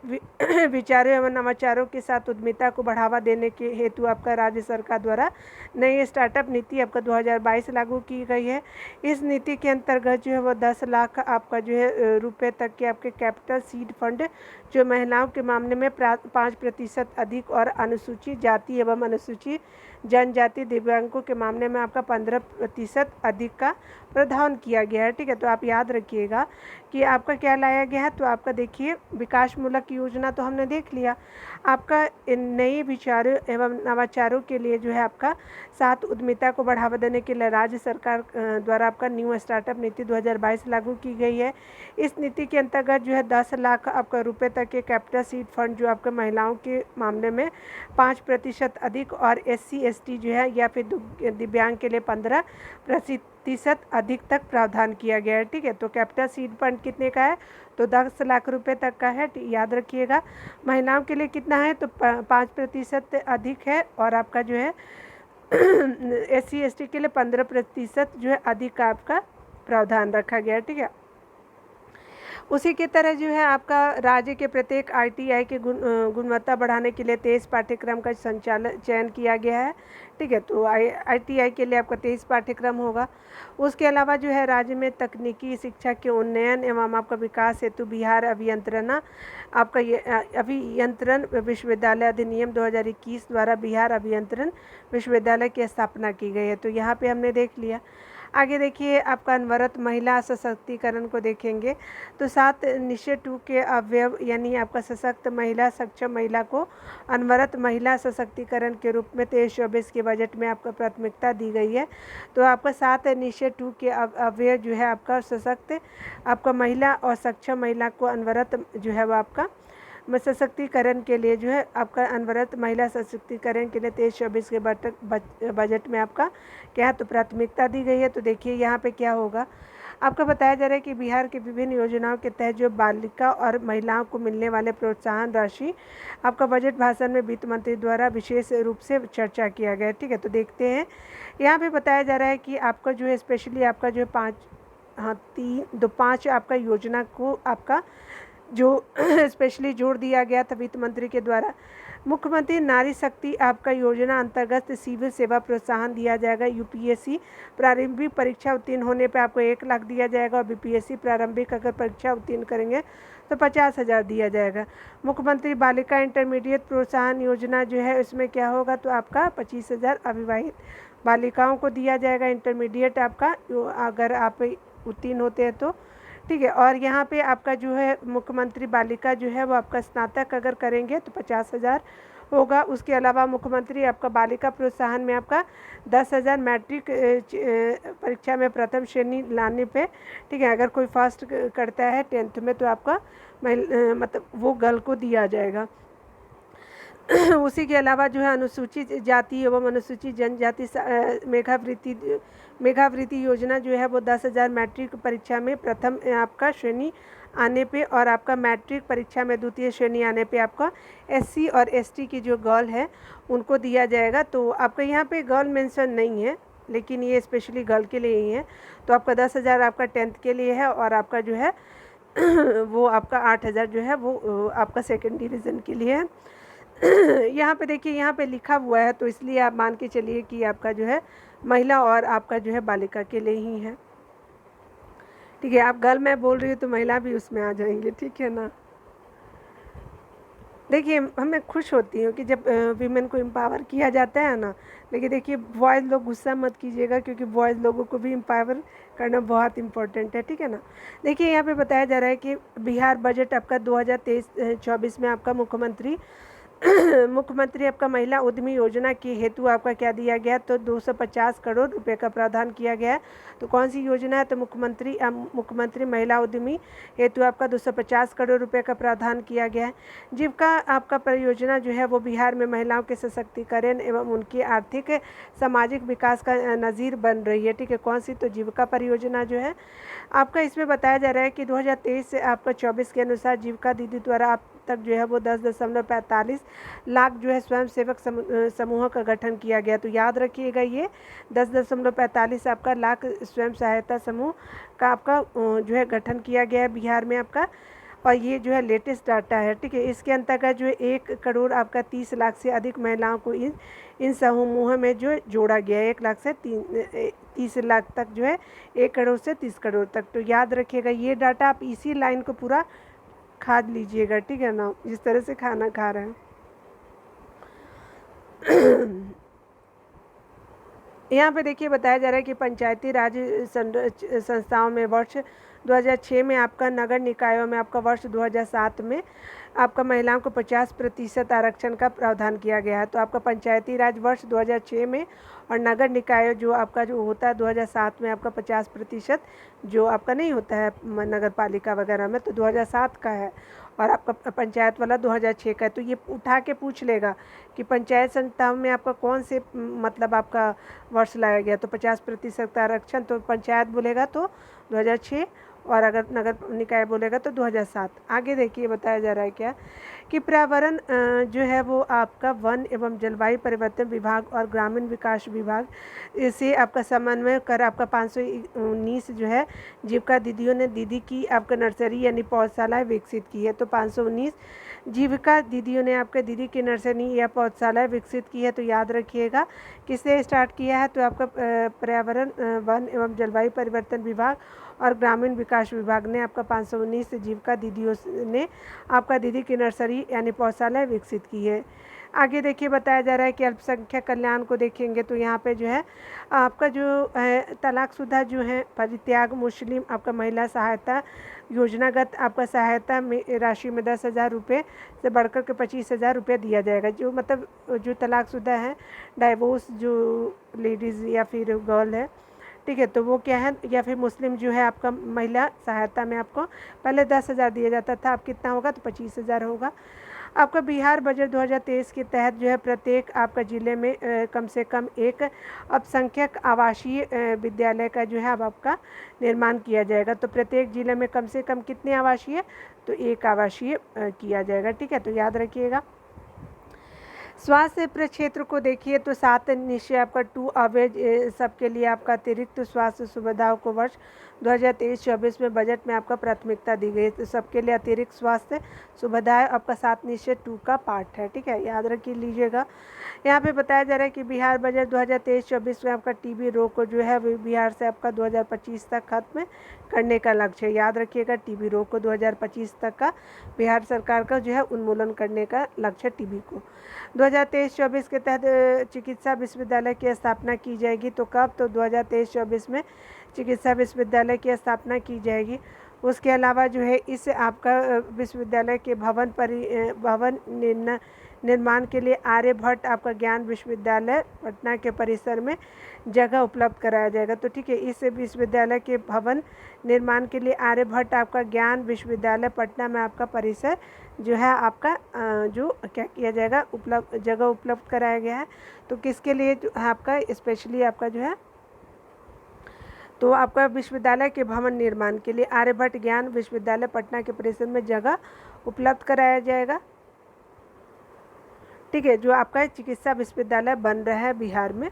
विचारों एवं नवाचारों के साथ उद्यमिता को बढ़ावा देने के हेतु आपका राज्य सरकार द्वारा नई स्टार्टअप नीति आपका 2022 लागू की गई है। इस नीति के अंतर्गत जो है वो 10 लाख आपका जो है रुपये तक के आपके कैपिटल सीड फंड जो महिलाओं के मामले में 5% अधिक और अनुसूचित जाति एवं अनुसूचित जनजाति दिव्यांगों के मामले में आपका 15% अधिक का प्रावधान किया गया है। ठीक है, तो आप याद रखिएगा कि आपका क्या लाया गया है। तो आपका देखिए विकासमूलक योजना तो हमने देख लिया, आपका नए विचारों एवं नवाचारों के लिए जो है आपका साथ उद्यमिता को बढ़ावा देने के लिए राज्य सरकार द्वारा आपका न्यू स्टार्टअप नीति 2022 लागू की गई है। इस नीति के अंतर्गत जो है 10 लाख आपका रुपए तक के कैपिटल सीड फंड जो आपके महिलाओं के मामले में 5% अधिक और SC/ST जो है या फिर दिव्यांग के लिए 15% अधिक तक प्रावधान किया गया है। ठीक है, तो कैपिटल सीड फंड कितने का है, तो 10 लाख रुपए तक का है। याद रखिएगा महिलाओं के लिए कितना है, तो 5% अधिक है और आपका जो है SC/ST के लिए 15% जो है अधिक का आपका प्रावधान रखा गया है। ठीक है, उसी की तरह जो है आपका राज्य के प्रत्येक ITI के गुणवत्ता बढ़ाने के लिए 23 पाठ्यक्रम का चयन किया गया है। ठीक है, तो ITI के लिए आपका 23 पाठ्यक्रम होगा। उसके अलावा जो है राज्य में तकनीकी शिक्षा के उन्नयन एवं आपका विकास हेतु बिहार अभियंत्रण विश्वविद्यालय अधिनियम 2021 द्वारा बिहार अभियंत्रण विश्वविद्यालय की स्थापना की गई है। तो यहाँ पे हमने देख लिया। आगे देखिए आपका अनवरत महिला सशक्तिकरण को देखेंगे तो 7 निश्चय 2 के अवयव यानी आपका सशक्त महिला सक्षम महिला को अनवरत महिला सशक्तिकरण के रूप में 23-24 के बजट में आपका प्राथमिकता दी गई है। तो आपका 7 निश्चय 2 के अवयव जो है आपका सशक्त आपका महिला और सक्षम महिला को अनवरत जो है वो आपका सशक्तिकरण के लिए जो है आपका अनवरत महिला सशक्तिकरण के लिए 23-24 के बजट में आपका क्या है, तो प्राथमिकता दी गई है। तो देखिए यहाँ पे क्या होगा, आपका बताया जा रहा है कि बिहार के विभिन्न योजनाओं के तहत जो बालिका और महिलाओं को मिलने वाले प्रोत्साहन राशि आपका बजट भाषण में वित्त मंत्री द्वारा विशेष रूप से चर्चा किया गया है। ठीक है, तो देखते हैं यहाँ पे बताया जा रहा है कि आपका जो है स्पेशली आपका जो 5 आपका योजना को आपका जो स्पेशली जोड़ दिया गया था वित्त मंत्री के द्वारा। मुख्यमंत्री नारी शक्ति आपका योजना अंतर्गत सिविल सेवा प्रोत्साहन दिया जाएगा। UPSC प्रारंभिक परीक्षा उत्तीर्ण होने पे आपको 1 लाख दिया जाएगा और BPSC प्रारंभिक अगर परीक्षा उत्तीर्ण करेंगे तो 50,000 दिया जाएगा। मुख्यमंत्री बालिका इंटरमीडिएट प्रोत्साहन योजना जो है उसमें क्या होगा, तो आपका 25,000 अविवाहित बालिकाओं को दिया जाएगा। इंटरमीडिएट आपका अगर आप उत्तीर्ण होते हैं तो ठीक है, और यहाँ पे आपका जो है मुख्यमंत्री बालिका जो है वो आपका स्नातक अगर करेंगे तो 50,000 होगा। उसके अलावा मुख्यमंत्री आपका बालिका प्रोत्साहन में आपका 10,000 मैट्रिक परीक्षा में प्रथम श्रेणी लाने पे, ठीक है, अगर कोई फर्स्ट करता है 10th में तो आपका मतलब वो गर्ल को दिया जाएगा। उसी के अलावा जो है अनुसूचित जाति एवं अनुसूचित जनजाति मेधावृत्ति योजना जो है वो 10,000 मैट्रिक परीक्षा में प्रथम आपका श्रेणी आने पे और आपका मैट्रिक परीक्षा में द्वितीय श्रेणी आने पे आपका SC और ST की जो गर्ल है उनको दिया जाएगा। तो आपका यहाँ पे गर्ल मेंशन नहीं है, लेकिन ये स्पेशली गर्ल के लिए ही है। तो आपका 10,000 आपका 10th के लिए है और आपका जो है वो आपका 8,000 जो है वो आपका सेकेंड डिवीज़न के लिए है। यहाँ पे देखिए, यहाँ पे लिखा हुआ है तो इसलिए आप मान के चलिए कि आपका जो है महिला और आपका जो है बालिका के लिए ही है, ठीक है। आप गर्ल मैं बोल रही हूँ तो महिला भी उसमें आ जाएंगे, ठीक है ना। देखिए हमें खुश होती हूँ कि जब वीमेन को एम्पावर किया जाता है ना। लेकिन देखिए बॉयज़ लोग गुस्सा मत कीजिएगा, क्योंकि बॉयज़ लोगों को भी एम्पावर करना बहुत इम्पोर्टेंट है, ठीक है ना। देखिए यहाँ पे बताया जा रहा है कि बिहार बजट आपका 2023-24 में आपका मुख्यमंत्री आपका महिला उद्यमी योजना के हेतु आपका क्या दिया गया, तो 250 करोड़ रुपए का प्रावधान किया गया है। तो कौन सी योजना है, तो मुख्यमंत्री महिला उद्यमी हेतु आपका 250 करोड़ रुपए का प्रावधान किया गया है। जीविका आपका परियोजना जो है वो बिहार में महिलाओं के सशक्तिकरण एवं उनके आर्थिक सामाजिक विकास का नज़ीर बन रही है, ठीक है। कौन सी, तो जीविका परियोजना जो है आपका इसमें बताया जा रहा है कि 2023 से आपका 24 के अनुसार जीविका दीदी द्वारा आप तक जो है वो 10.45 लाख जो है स्वयंसेवक समूहों का गठन किया गया। तो याद रखिएगा ये 10.45 आपका लाख स्वयं सहायता समूह का आपका जो है गठन किया गया है बिहार में आपका, और ये जो है लेटेस्ट डाटा है, ठीक है। इसके अंतर्गत जो है 1 करोड़ आपका 30 लाख से अधिक महिलाओं को इन समूहों में जो जोड़ा गया है। 1 लाख से 30 लाख तक जो है 1 करोड़ से 30 करोड़ तक। तो याद रखिएगा ये डाटा, आप इसी लाइन को पूरा खा लीजिएगा, ठीक है ना, जिस तरह से खाना खा रहे हैं। यहाँ पे देखिए बताया जा रहा है कि पंचायती राज संस्थाओं में वर्ष 2006 में आपका, नगर निकायों में आपका वर्ष 2007 में आपका महिलाओं को 50% आरक्षण का प्रावधान किया गया है। तो आपका पंचायती राज वर्ष 2006 में और नगर निकाय जो आपका जो होता है 2007 में आपका 50% जो आपका नहीं होता है नगर पालिका वगैरह में, तो 2007 का है, और आपका पंचायत वाला 2006 का है। तो ये उठा के पूछ लेगा कि पंचायत संस्थाओं में आपका कौन से मतलब आपका वर्ष लाया गया, तो 50% आरक्षण, तो पंचायत बोलेगा तो 2006, और अगर नगर निकाय बोलेगा तो 2007। आगे देखिए बताया जा रहा है क्या कि पर्यावरण जो है वो आपका वन एवं जलवायु परिवर्तन विभाग और ग्रामीण विकास विभाग से आपका समन्वय कर आपका 519 जो है जीविका दीदियों ने दीदी की आपका नर्सरी यानी पौधशालाएँ विकसित की है। तो 519 जीविका दीदियों ने आपके दीदी की नर्सरी या पौधशाला विकसित की है। तो याद रखिएगा किससे स्टार्ट किया है, तो आपका पर्यावरण वन एवं जलवायु परिवर्तन विभाग और ग्रामीण विकास विभाग ने आपका 519 जीविका दीदियों ने आपका दीदी की नर्सरी यानी पौधशाला विकसित की है। आगे देखिए बताया जा रहा है कि अल्पसंख्यक कल्याण को देखेंगे तो यहाँ पे जो है आपका जो तलाकशुदा जो है परित्याग मुस्लिम आपका महिला सहायता योजनागत आपका सहायता में राशि में 10,000 रुपये से बढ़कर के 25,000 रुपये दिया जाएगा। जो मतलब जो तलाकशुदा है, डाइवोर्स जो लेडीज़ या फिर गर्ल है, ठीक है, तो वो क्या है, या फिर मुस्लिम जो है आपका महिला सहायता में आपको पहले 10,000 दिया जाता था, अब कितना होगा, तो 25,000 होगा। आपका बिहार बजट 2023 के तहत जो है प्रत्येक आपका ज़िले में कम से कम एक अल्पसंख्यक आवासीय विद्यालय का जो है अब आपका निर्माण किया जाएगा। तो प्रत्येक ज़िले में कम से कम कितने आवासीय, तो एक आवासीय किया जाएगा, ठीक है। तो याद रखिएगा। स्वास्थ्य प्रक्षेत्र को देखिए तो 7 निश्चय आपका 2 अवेज सबके लिए आपका अतिरिक्त स्वास्थ्य सुविधाओं को वर्ष 2023-24 में बजट में आपका प्राथमिकता दी गई है। तो सबके लिए अतिरिक्त स्वास्थ्य सुविधाएं आपका 7 निश्चय 2 का पार्ट है, ठीक है, याद रख लीजिएगा। यहाँ पे बताया जा रहा है कि बिहार बजट 2023-24 में आपका टीबी रोग को जो है बिहार से आपका 2025 तक खत्म करने का लक्ष्य है। याद रखिएगा टीबी रोग को 2025 तक का बिहार सरकार का जो है उन्मूलन करने का लक्ष्य टीबी को। 2023-24 के तहत चिकित्सा विश्वविद्यालय की स्थापना की जाएगी। तो कब, तो 2023-24 में चिकित्सा विश्वविद्यालय की स्थापना की जाएगी। उसके अलावा जो है इस आपका विश्वविद्यालय के भवन निर्माण के लिए आर्यभट्ट आपका ज्ञान विश्वविद्यालय पटना के परिसर में जगह उपलब्ध कराया जाएगा। तो ठीक है, इस विश्वविद्यालय के भवन निर्माण के लिए आर्यभट्ट आपका ज्ञान विश्वविद्यालय पटना में आपका परिसर जो है आपका जो क्या किया जाएगा, जगह उपलब्ध कराया गया है। तो किसके लिए जो है आपका स्पेशली आपका जो है, तो आपका विश्वविद्यालय के भवन निर्माण के लिए आर्यभट्ट ज्ञान विश्वविद्यालय पटना के परिसर में जगह उपलब्ध कराया जाएगा। ठीक है, जो आपका चिकित्सा विश्वविद्यालय बन रहा है बिहार में।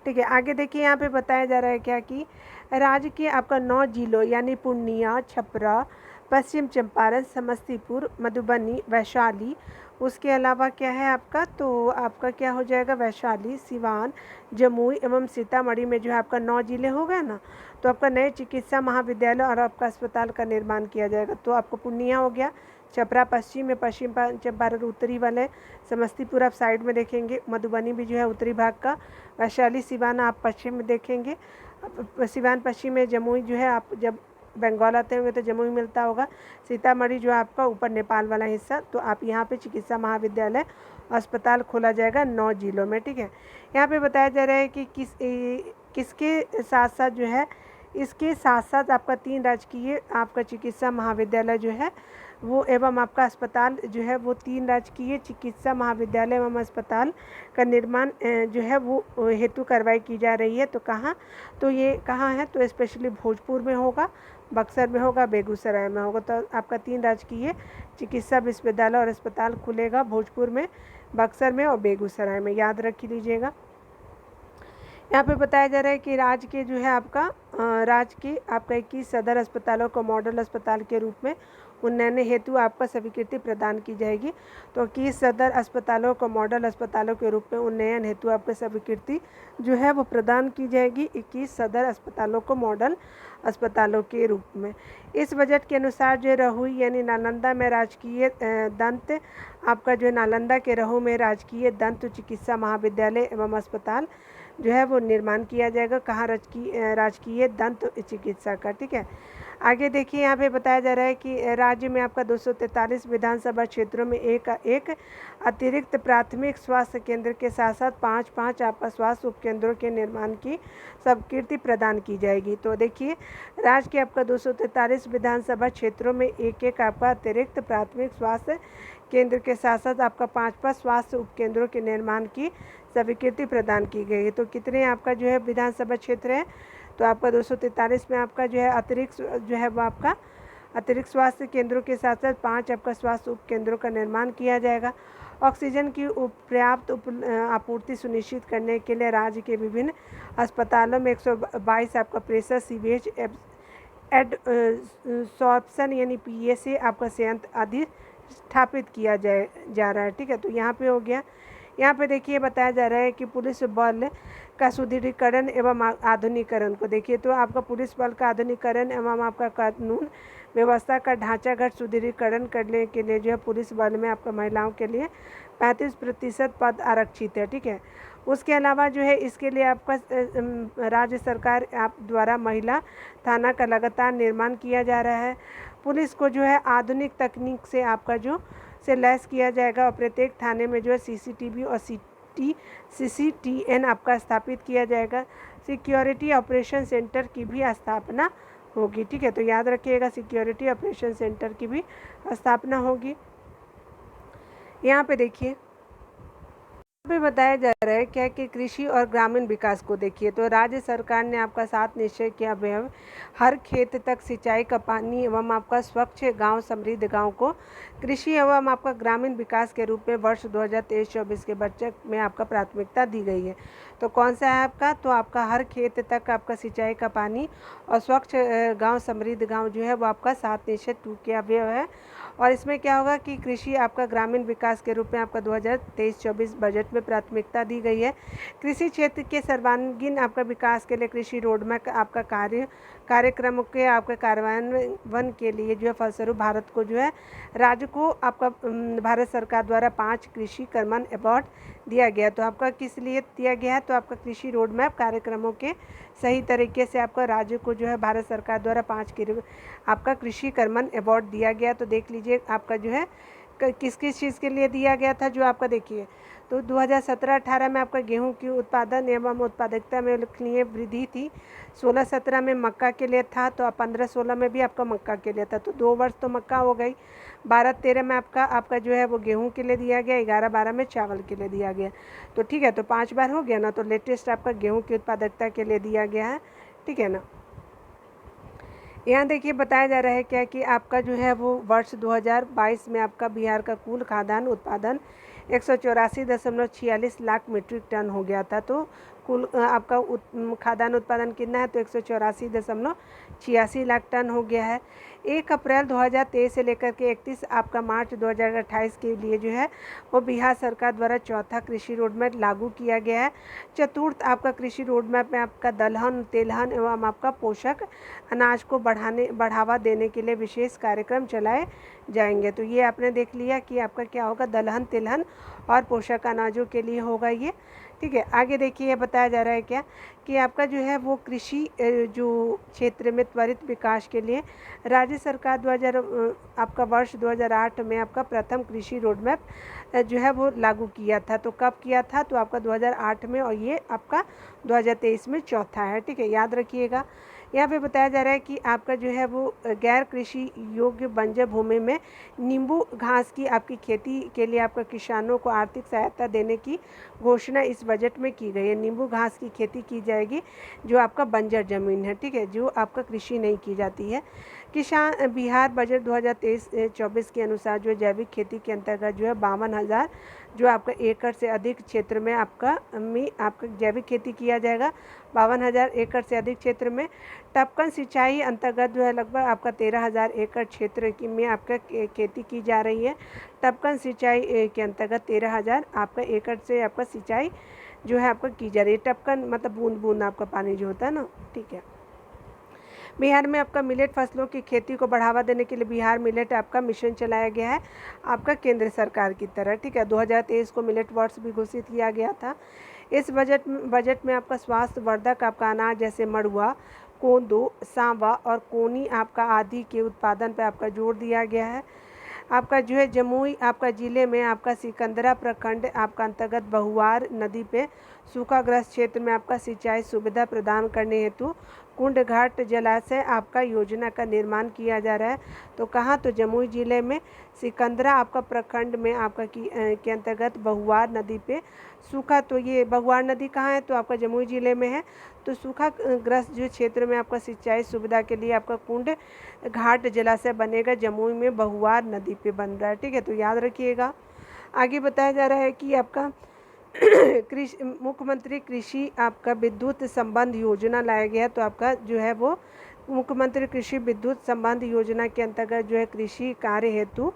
ठीक है, आगे देखिए यहाँ पे बताया जा रहा है क्या कि राज्य के आपका 9 जिलों यानी पूर्णिया, छपरा, पश्चिम चंपारण, समस्तीपुर, मधुबनी, वैशाली, उसके अलावा क्या है आपका, तो आपका क्या हो जाएगा, वैशाली, सिवान, जमुई एवं सीतामढ़ी में जो है आपका 9 जिले हो गए ना। तो आपका नए चिकित्सा महाविद्यालय और आपका अस्पताल का निर्माण किया जाएगा। तो आपको पूर्णिया हो गया, छपरा पश्चिम में, पश्चिम चंपारण उत्तरी वाले, समस्तीपुर आप साइड में देखेंगे, मधुबनी भी जो है उत्तरी भाग का, वैशाली सिवान आप पश्चिम में देखेंगे, सिवान पश्चिम में, जमुई जो है आप जब बंगाल आते होंगे तो जमुई मिलता होगा, सीतामढ़ी जो है आपका ऊपर नेपाल वाला हिस्सा। तो आप यहाँ पे चिकित्सा महाविद्यालय अस्पताल खोला जाएगा 9 जिलों में। ठीक है, यहाँ पे बताया जा रहा है कि किसके साथ साथ जो है, इसके साथ साथ आपका 3 राजकीय आपका चिकित्सा महाविद्यालय जो है वो एवं आपका अस्पताल जो है वो 3 राजकीय चिकित्सा महाविद्यालय एवं अस्पताल का निर्माण जो है वो हेतु कार्रवाई की जा रही है। तो कहाँ, तो ये कहाँ है, तो स्पेशली भोजपुर में होगा, बक्सर में होगा, बेगूसराय में होगा। तो आपका 3 राजकीय चिकित्सा विश्वविद्यालय और अस्पताल खुलेगा भोजपुर में, बक्सर में और बेगूसराय में, याद रख लीजिएगा। यहाँ पे बताया जा रहा है कि राज्य के जो है आपका राज्य के आपका 21 सदर अस्पतालों को मॉडल अस्पताल के रूप में उन्नयन हेतु आपका स्वीकृति प्रदान की जाएगी। तो 21 सदर अस्पतालों को मॉडल अस्पतालों के रूप में उन्नयन हेतु आपको स्वीकृति जो है वो प्रदान की जाएगी 21 सदर अस्पतालों को मॉडल अस्पतालों के रूप में। इस बजट के अनुसार जो रहुई यानी नालंदा में राजकीय दंत आपका जो नालंदा के रहू में राजकीय दंत चिकित्सा महाविद्यालय एवं अस्पताल जो है वो निर्माण किया जाएगा। कहाँ, राजकीय दंत चिकित्सा का। ठीक है, आगे देखिए यहाँ पे बताया जा रहा है कि राज्य में आपका 243 विधानसभा क्षेत्रों में एक अतिरिक्त प्राथमिक स्वास्थ्य केंद्र के साथ साथ 5 आपका स्वास्थ्य उपकेंद्रों के निर्माण की स्वीकृति प्रदान की जाएगी। तो देखिए राज्य के आपका 243 विधानसभा क्षेत्रों में एक आपका अतिरिक्त प्राथमिक स्वास्थ्य केंद्र के साथ साथ आपका 5 स्वास्थ्य उपकेंद्रों के निर्माण की स्वीकृति प्रदान की गई है। तो कितने आपका जो है विधानसभा क्षेत्र है, तो आपका 243 में आपका जो है अतिरिक्त जो है वो आपका अतिरिक्त स्वास्थ्य केंद्रों के साथ साथ 5 आपका स्वास्थ्य उपकेंद्रों का निर्माण किया जाएगा। ऑक्सीजन की पर्याप्त आपूर्ति सुनिश्चित करने के लिए राज्य के विभिन्न अस्पतालों में 122 आपका प्रेशर सीवेज एडसॉर्प्शन यानी PSA आपका संयंत्र अधिष्ठापित किया जा रहा है। ठीक है, तो यहाँ पे हो गया। यहाँ पे देखिए बताया जा रहा है कि पुलिस बल का सुदृढ़ीकरण एवं आधुनिकीकरण को देखिए, तो आपका पुलिस बल का आधुनिकीकरण एवं आपका कानून व्यवस्था का ढांचागत सुदृढ़ीकरण करने के लिए जो है पुलिस बल में आपका महिलाओं के लिए 35% पद आरक्षित है। ठीक है, उसके अलावा जो है इसके लिए आपका राज्य सरकार आप द्वारा महिला थाना का लगातार निर्माण किया जा रहा है। पुलिस को जो है आधुनिक तकनीक से आपका जो से लैस किया जाएगा और प्रत्येक थाने में जो है CCTV और CCTN आपका स्थापित किया जाएगा। सिक्योरिटी ऑपरेशन सेंटर की भी स्थापना होगी। ठीक है, तो याद रखिएगा सिक्योरिटी ऑपरेशन सेंटर की भी स्थापना होगी। यहाँ पे देखिए पे बताया जा रहा है क्या कि कृषि और ग्रामीण विकास को देखिए, तो राज्य सरकार ने आपका 7 निश्चय किया व्यय हर खेत तक सिंचाई का पानी एवं आपका स्वच्छ गांव समृद्ध गांव को कृषि एवं आपका ग्रामीण विकास के रूप में वर्ष 2023-24 के बजट में आपका प्राथमिकता दी गई है। तो कौन सा है आपका, तो आपका हर खेत तक आपका सिंचाई का पानी और स्वच्छ गाँव समृद्ध गाँव जो है वो आपका 7 निश्चय 2 किया व्यय है। और इसमें क्या होगा कि कृषि आपका ग्रामीण विकास के रूप में आपका 2023-24 बजट में प्राथमिकता दी गई है। कृषि क्षेत्र के सर्वांगीण आपका विकास के लिए कृषि रोडमैप आपका कार्यक्रमों के आपके कार्यान्वयन के लिए जो है फलस्वरूप भारत को जो है राज्य को आपका भारत सरकार द्वारा 5 कृषि कर्मण अवार्ड दिया गया। तो आपका किस लिए दिया गया है? तो आपका कृषि रोडमैप कार्यक्रमों के सही तरीके से आपका राज्य को जो है भारत सरकार द्वारा 5 आपका कृषि कर्मण अवार्ड दिया गया। तो देख लीजिए आपका जो है किस किस चीज़ के लिए दिया गया था, जो आपका देखिए तो 2017-18 में आपका गेहूं की उत्पादन एवं उत्पादकता में उल्लेखनीय वृद्धि थी। 16-17 में मक्का के लिए था, तो 15-16 में भी आपका मक्का के लिए था, तो 2 वर्ष तो मक्का हो गई। 12-13 में आपका जो है वो गेहूं के लिए दिया गया, 11-12 में चावल के लिए दिया गया। तो ठीक है, तो 5 बार हो गया ना। तो लेटेस्ट आपका गेहूँ की उत्पादकता के लिए दिया गया है, ठीक है ना। यहाँ देखिए बताया जा रहा है क्या कि आपका जो है वो वर्ष 2022 में आपका बिहार का कुल खाद्यान्न उत्पादन 184.46 लाख मीट्रिक टन हो गया था। तो कुल आपका खाद्यान्न उत्पादन कितना है? तो 184.86 लाख टन हो गया है। 1 अप्रैल 2023 से लेकर के 31 आपका मार्च 2028 के लिए जो है वो बिहार सरकार द्वारा चौथा कृषि रोडमैप लागू किया गया है। चतुर्थ आपका कृषि रोडमैप में आपका दलहन, तेलहन एवं आपका पोषक अनाज को बढ़ावा देने के लिए विशेष कार्यक्रम चलाए जाएंगे। तो ये आपने देख लिया कि आपका क्या होगा, दलहन, तिलहन और पोषक अनाजों के लिए होगा ये, ठीक है। आगे देखिए ये बताया जा रहा है क्या कि आपका जो है वो कृषि जो क्षेत्र में त्वरित विकास के लिए राज्य सरकार 2000 आपका वर्ष 2008 में आपका प्रथम कृषि रोडमैप जो है वो लागू किया था। तो कब किया था? तो आपका 2008 में, और ये आपका 2023 में चौथा है, ठीक है, याद रखिएगा। यहाँ पे बताया जा रहा है कि आपका जो है वो गैर कृषि योग्य बंजर भूमि में नींबू घास की आपकी खेती के लिए आपका किसानों को आर्थिक सहायता देने की घोषणा इस बजट में की गई है। नींबू घास की खेती की जाएगी जो आपका बंजर ज़मीन है, ठीक है, जो आपका कृषि नहीं की जाती है। किसान बिहार बजट 2023-24 के अनुसार जो जैविक खेती के अंतर्गत जो है 52,000 जो आपका एकड़ से अधिक क्षेत्र में आपका जैविक खेती किया जाएगा। 52,000 एकड़ से अधिक क्षेत्र में टपकन सिंचाई अंतर्गत जो है लगभग आपका 13,000 एकड़ क्षेत्र में आपका खेती की जा रही है। टपकन सिंचाई के अंतर्गत 13,000 आपका एकड़ से आपका सिंचाई जो है आपका की जा रही है। टपकन मतलब बूंद बूंद आपका पानी जो होता है ना, ठीक है। बिहार में आपका मिलेट फसलों की खेती को बढ़ावा देने के लिए बिहार मिलेट आपका मिशन चलाया गया है आपका केंद्र सरकार की तरह, ठीक है। 2023 को मिलेट वर्ष भी घोषित किया गया था। इस बजट में आपका स्वास्थ्य वर्धक आपका अनाज जैसे मड़ुआ, कोंदो, सांवा और कोनी आपका आदि के उत्पादन पर आपका जोर दिया गया है। आपका जो है जमुई आपका ज़िले में आपका सिकंदरा प्रखंड आपका अंतर्गत बहुवार नदी पे सूखाग्रस्त क्षेत्र में आपका सिंचाई सुविधा प्रदान करने हेतु कुंड घाट जलाशय आपका योजना का निर्माण किया जा रहा है। तो कहाँ? तो जमुई ज़िले में सिकंदरा आपका प्रखंड में आपका के अंतर्गत बहुवार नदी पे सूखा, तो ये बहुवार नदी कहाँ है? तो आपका जमुई ज़िले में है। तो सूखाग्रस्त जो क्षेत्र में आपका सिंचाई सुविधा के लिए आपका कुंड घाट जलाशय बनेगा, जमुई में बहुवार नदी पे बन रहा है, ठीक है, तो याद रखिएगा। आगे बताया जा रहा है कि आपका मुख्यमंत्री कृषि आपका विद्युत संबंध योजना लाया गया। तो आपका जो है वो मुख्यमंत्री कृषि विद्युत संबंध योजना के अंतर्गत जो है कृषि कार्य हेतु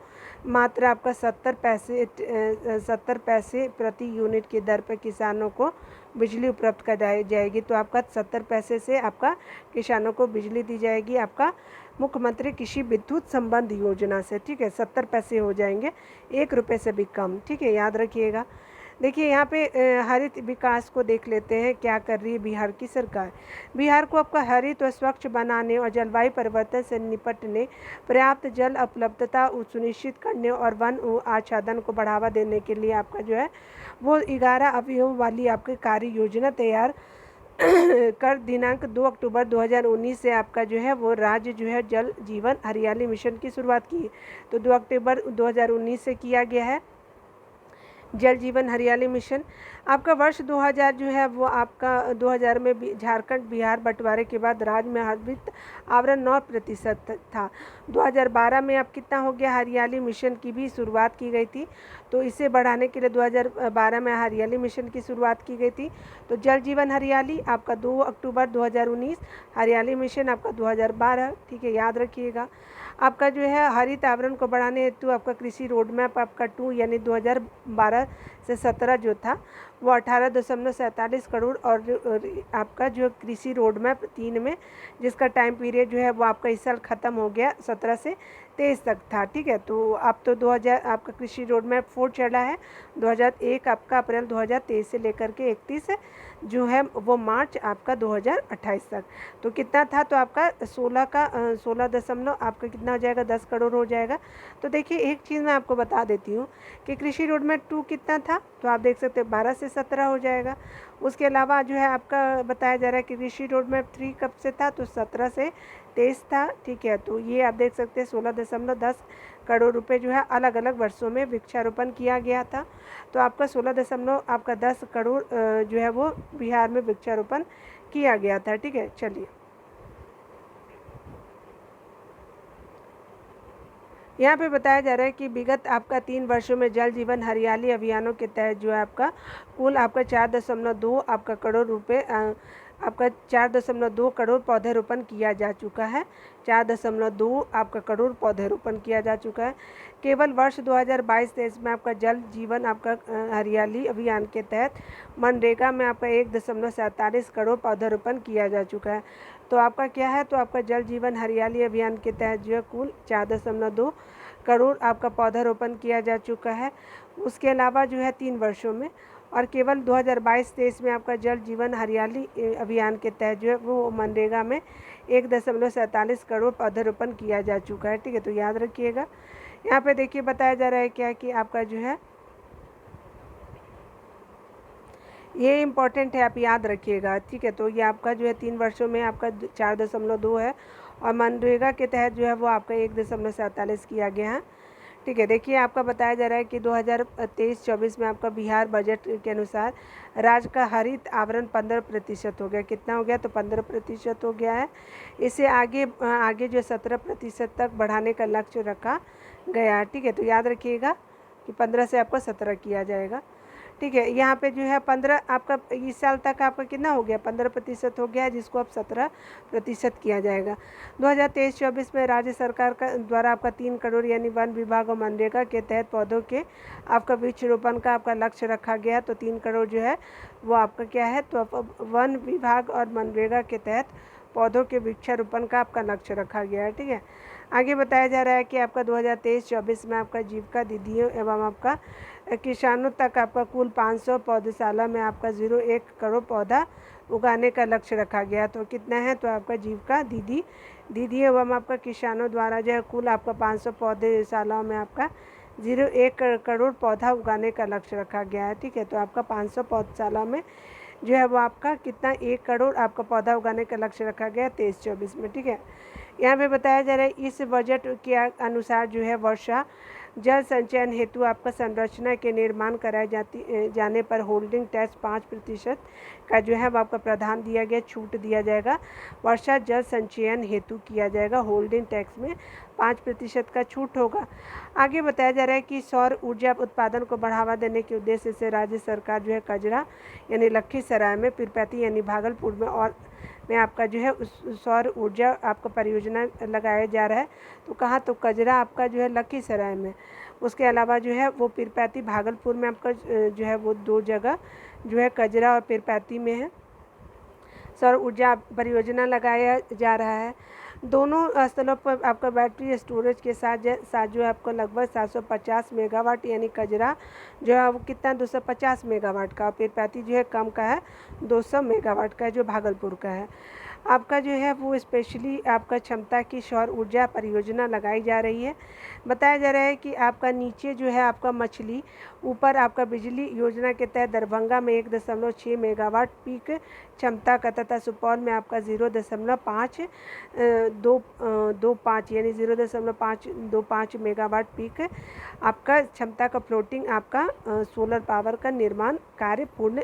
मात्र आपका 70 पैसे प्रति यूनिट की दर पर किसानों को बिजली उपलब्ध कराई जाएगी। तो आपका 70 पैसे से आपका किसानों को बिजली दी जाएगी आपका मुख्यमंत्री कृषि विद्युत संबंध योजना से, ठीक है। 70 पैसे हो जाएंगे, 1 रुपये से भी कम, ठीक है, याद रखिएगा। देखिए यहाँ पे हरित विकास को देख लेते हैं क्या कर रही है बिहार की सरकार। बिहार को आपका हरित और स्वच्छ बनाने और जलवायु परिवर्तन से निपटने, पर्याप्त जल उपलब्धता सुनिश्चित करने और वन आच्छादन को बढ़ावा देने के लिए आपका जो है वो 11 अवयवों वाली आपकी कार्य योजना तैयार कर दिनांक 2 अक्टूबर 2019 से आपका जो है वो राज्य जो है जल जीवन हरियाली मिशन की शुरुआत की। तो 2 अक्टूबर 2019 से किया गया है। जल जीवन हरियाली मिशन। आपका वर्ष 2000 जो है वो आपका 2000 में झारखंड बिहार बंटवारे के बाद राज्य में हरित आवरण 9% था। 2012 में अब कितना हो गया, हरियाली मिशन की भी शुरुआत की गई थी। तो इसे बढ़ाने के लिए 2012 में हरियाली मिशन की शुरुआत की गई थी। तो जल जीवन हरियाली आपका 2 अक्टूबर 2019, हरियाली मिशन आपका 2012, ठीक है, याद रखिएगा। आपका जो है हरित आवरण को बढ़ाने हेतु आपका कृषि रोड मैप आपका 2 यानी 2012 से 17 जो था वो 18.47 करोड़, और आपका जो कृषि रोड मैप 3 में जिसका टाइम पीरियड जो है वो आपका इस साल ख़त्म हो गया, 17 से 23 तक था, ठीक है। तो अब तो 2000 आपका कृषि रोड मैप 4 चला है, 2001 आपका अप्रैल 2023 से लेकर के 31 जो है वो मार्च आपका 2028 तक। तो कितना था, तो आपका 16 दशमलव आपका कितना हो जाएगा, 10 करोड़ हो जाएगा। तो देखिए एक चीज़ मैं आपको बता देती हूँ कि कृषि रोड मैप 2 कितना था, तो आप देख सकते हैं 12 से 17 हो जाएगा। उसके अलावा जो है आपका बताया जा रहा है कि कृषि रोड मैप 3 कब से था, तो 17 से 23 था, ठीक है। तो ये आप देख सकते हैं 16.10 करोड़ रुपए जो है अलग अलग वर्षों में वृक्षारोपण किया गया था। तो आपका 16.10 करोड़ जो है वो बिहार में वृक्षारोपण किया गया था, ठीक है। चलिए यहाँ पे बताया जा रहा है कि विगत आपका 3 वर्षों में जल जीवन हरियाली अभियानों के तहत जो है आपका कुल आपका 4.2 आपका करोड़ रुपए आपका 4.2 करोड़ पौधरोपण किया जा चुका है। 4.2 आपका करोड़ पौधरोपण किया जा चुका है। केवल वर्ष 2022-23 में आपका जल जीवन आपका हरियाली अभियान के तहत मनरेगा में आपका 1.47 करोड़ पौधरोपण किया जा चुका है। तो आपका क्या है, तो आपका जल जीवन हरियाली अभियान के तहत जो है कुल 4.2 करोड़ आपका पौधारोपण किया जा चुका है। उसके अलावा जो है 3 वर्षों में, और केवल 2022-23 में आपका जल जीवन हरियाली अभियान के तहत जो है वो मनरेगा में 1.47 करोड़ पौधारोपण किया जा चुका है, ठीक है। तो याद रखिएगा। यहाँ पे देखिए बताया जा रहा है क्या कि आपका जो है ये इम्पॉर्टेंट है, आप याद रखिएगा, ठीक है। तो ये आपका जो है 3 वर्षों में आपका 4.2 है, और मनरेगा के तहत जो है वो आपका 1.47 किया गया है, ठीक है। देखिए आपका बताया जा रहा है कि 2023-24 में आपका बिहार बजट के अनुसार राज्य का हरित आवरण 15% हो गया। कितना हो गया, तो 15% हो गया है। इसे आगे जो 17% तक बढ़ाने का लक्ष्य रखा गया है, ठीक है। तो याद रखिएगा कि 15 से आपका 17 किया जाएगा, ठीक है। यहाँ पे जो है 15 आपका इस साल तक आपका कितना हो गया, 15% हो गया है, जिसको अब 17% किया जाएगा। 2023-24 में राज्य सरकार का द्वारा आपका 3 करोड़ यानी वन विभाग और मनरेगा के तहत पौधों के आपका वृक्षारोपण का आपका लक्ष्य रखा गया। तो 3 करोड़ जो है वो आपका क्या है, तो वन विभाग और मनरेगा के तहत पौधों के वृक्षारोपण का आपका लक्ष्य रखा गया है, ठीक है। आगे बताया जा रहा है कि आपका 2023-24 में आपका जीविका दीदियों एवं आपका किसानों तक आपका कुल 500 पौधशाला में आपका 0.1 करोड़ पौधा उगाने का लक्ष्य रखा गया। तो कितना है, तो आपका जीविका दीदी एवं आपका किसानों द्वारा जो है कुल आपका 500 पौधशालाओं में आपका 0.1 करोड़ पौधा उगाने का लक्ष्य रखा गया है, ठीक है। तो आपका 500 पौधशाला में जो है वो आपका कितना 1 करोड़ आपका पौधा उगाने का लक्ष्य रखा गया 23-24 में, ठीक है। यहाँ पे बताया जा रहा है इस बजट के अनुसार जो है वर्षा जल संचयन हेतु आपका संरचना के निर्माण कराए जाने पर होल्डिंग टैक्स 5% का जो है वो आपका प्रावधान दिया गया, छूट दिया जाएगा। वर्षा जल संचयन हेतु किया जाएगा, होल्डिंग टैक्स में 5% का छूट होगा। आगे बताया जा रहा है कि सौर ऊर्जा उत्पादन को बढ़ावा देने के उद्देश्य से राज्य सरकार जो है कजरा यानी लखीसराय में, पीरपैंती यानी भागलपुर में और में आपका जो है सौर ऊर्जा आपका परियोजना लगाया जा रहा है। तो कहाँ, तो कजरा आपका जो है लखीसराय में, उसके अलावा जो है वो पीरपैंती भागलपुर में आपका जो है वो 2 जगह जो है कजरा और पीरपैंती में है सौर ऊर्जा परियोजना लगाया जा रहा है। दोनों स्थलों पर आपका बैटरी स्टोरेज के साथ जो है आपको लगभग 750 मेगावाट यानी कजरा जो है वो कितना 250 मेगावाट का, पीरपैंती जो है कम का है 200 मेगावाट का जो भागलपुर का है। आपका जो है वो स्पेशली आपका क्षमता की सौर ऊर्जा परियोजना लगाई जा रही है। बताया जा रहा है कि आपका नीचे जो है आपका मछली, ऊपर आपका बिजली योजना के तहत दरभंगा में 1.6 मेगावाट पीक क्षमता का तथा सुपौल में आपका 0.525 यानी 0.525 मेगावाट पीक आपका क्षमता का फ्लोटिंग आपका सोलर पावर का निर्माण कार्य पूर्ण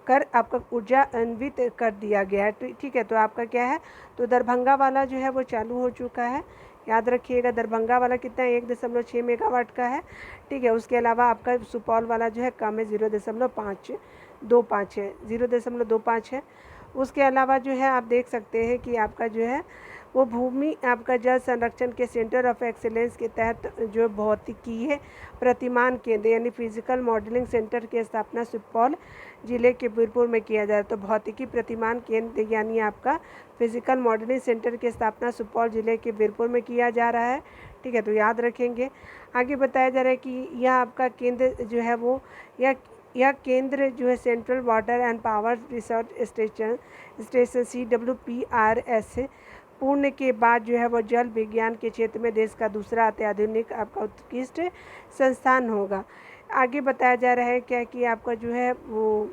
कर आपका ऊर्जा अन्वित कर दिया गया है। ठीक है, तो आपका क्या है, तो दरभंगा वाला जो है वो चालू हो चुका है। याद रखिएगा, दरभंगा वाला कितना है, 1.6 मेगावाट का है। ठीक है, उसके अलावा आपका सुपौल वाला जो है कम है, 0.525 है, 0.25 है। उसके अलावा जो है आप देख सकते हैं कि आपका जो है वो भूमि आपका जल संरक्षण के सेंटर ऑफ एक्सीलेंस के तहत जो भौतिकीय प्रतिमान केंद्र यानी फिजिकल मॉडलिंग सेंटर की स्थापना सुपौल जिले के वीरपुर में किया जाए। तो भौतिकी प्रतिमान केंद्र यानी आपका फिजिकल मॉडलिंग सेंटर की स्थापना सुपौल जिले के वीरपुर में किया जा रहा है। ठीक है, तो याद रखेंगे। आगे बताया जा रहा है कि यह आपका केंद्र जो है वो यह केंद्र जो है central water and power research station CWPRS पूर्ण के बाद जो है वो जल विज्ञान के क्षेत्र में देश का दूसरा अत्याधुनिक आपका उत्कृष्ट संस्थान होगा। आगे बताया जा रहा है क्या कि आपका जो है वो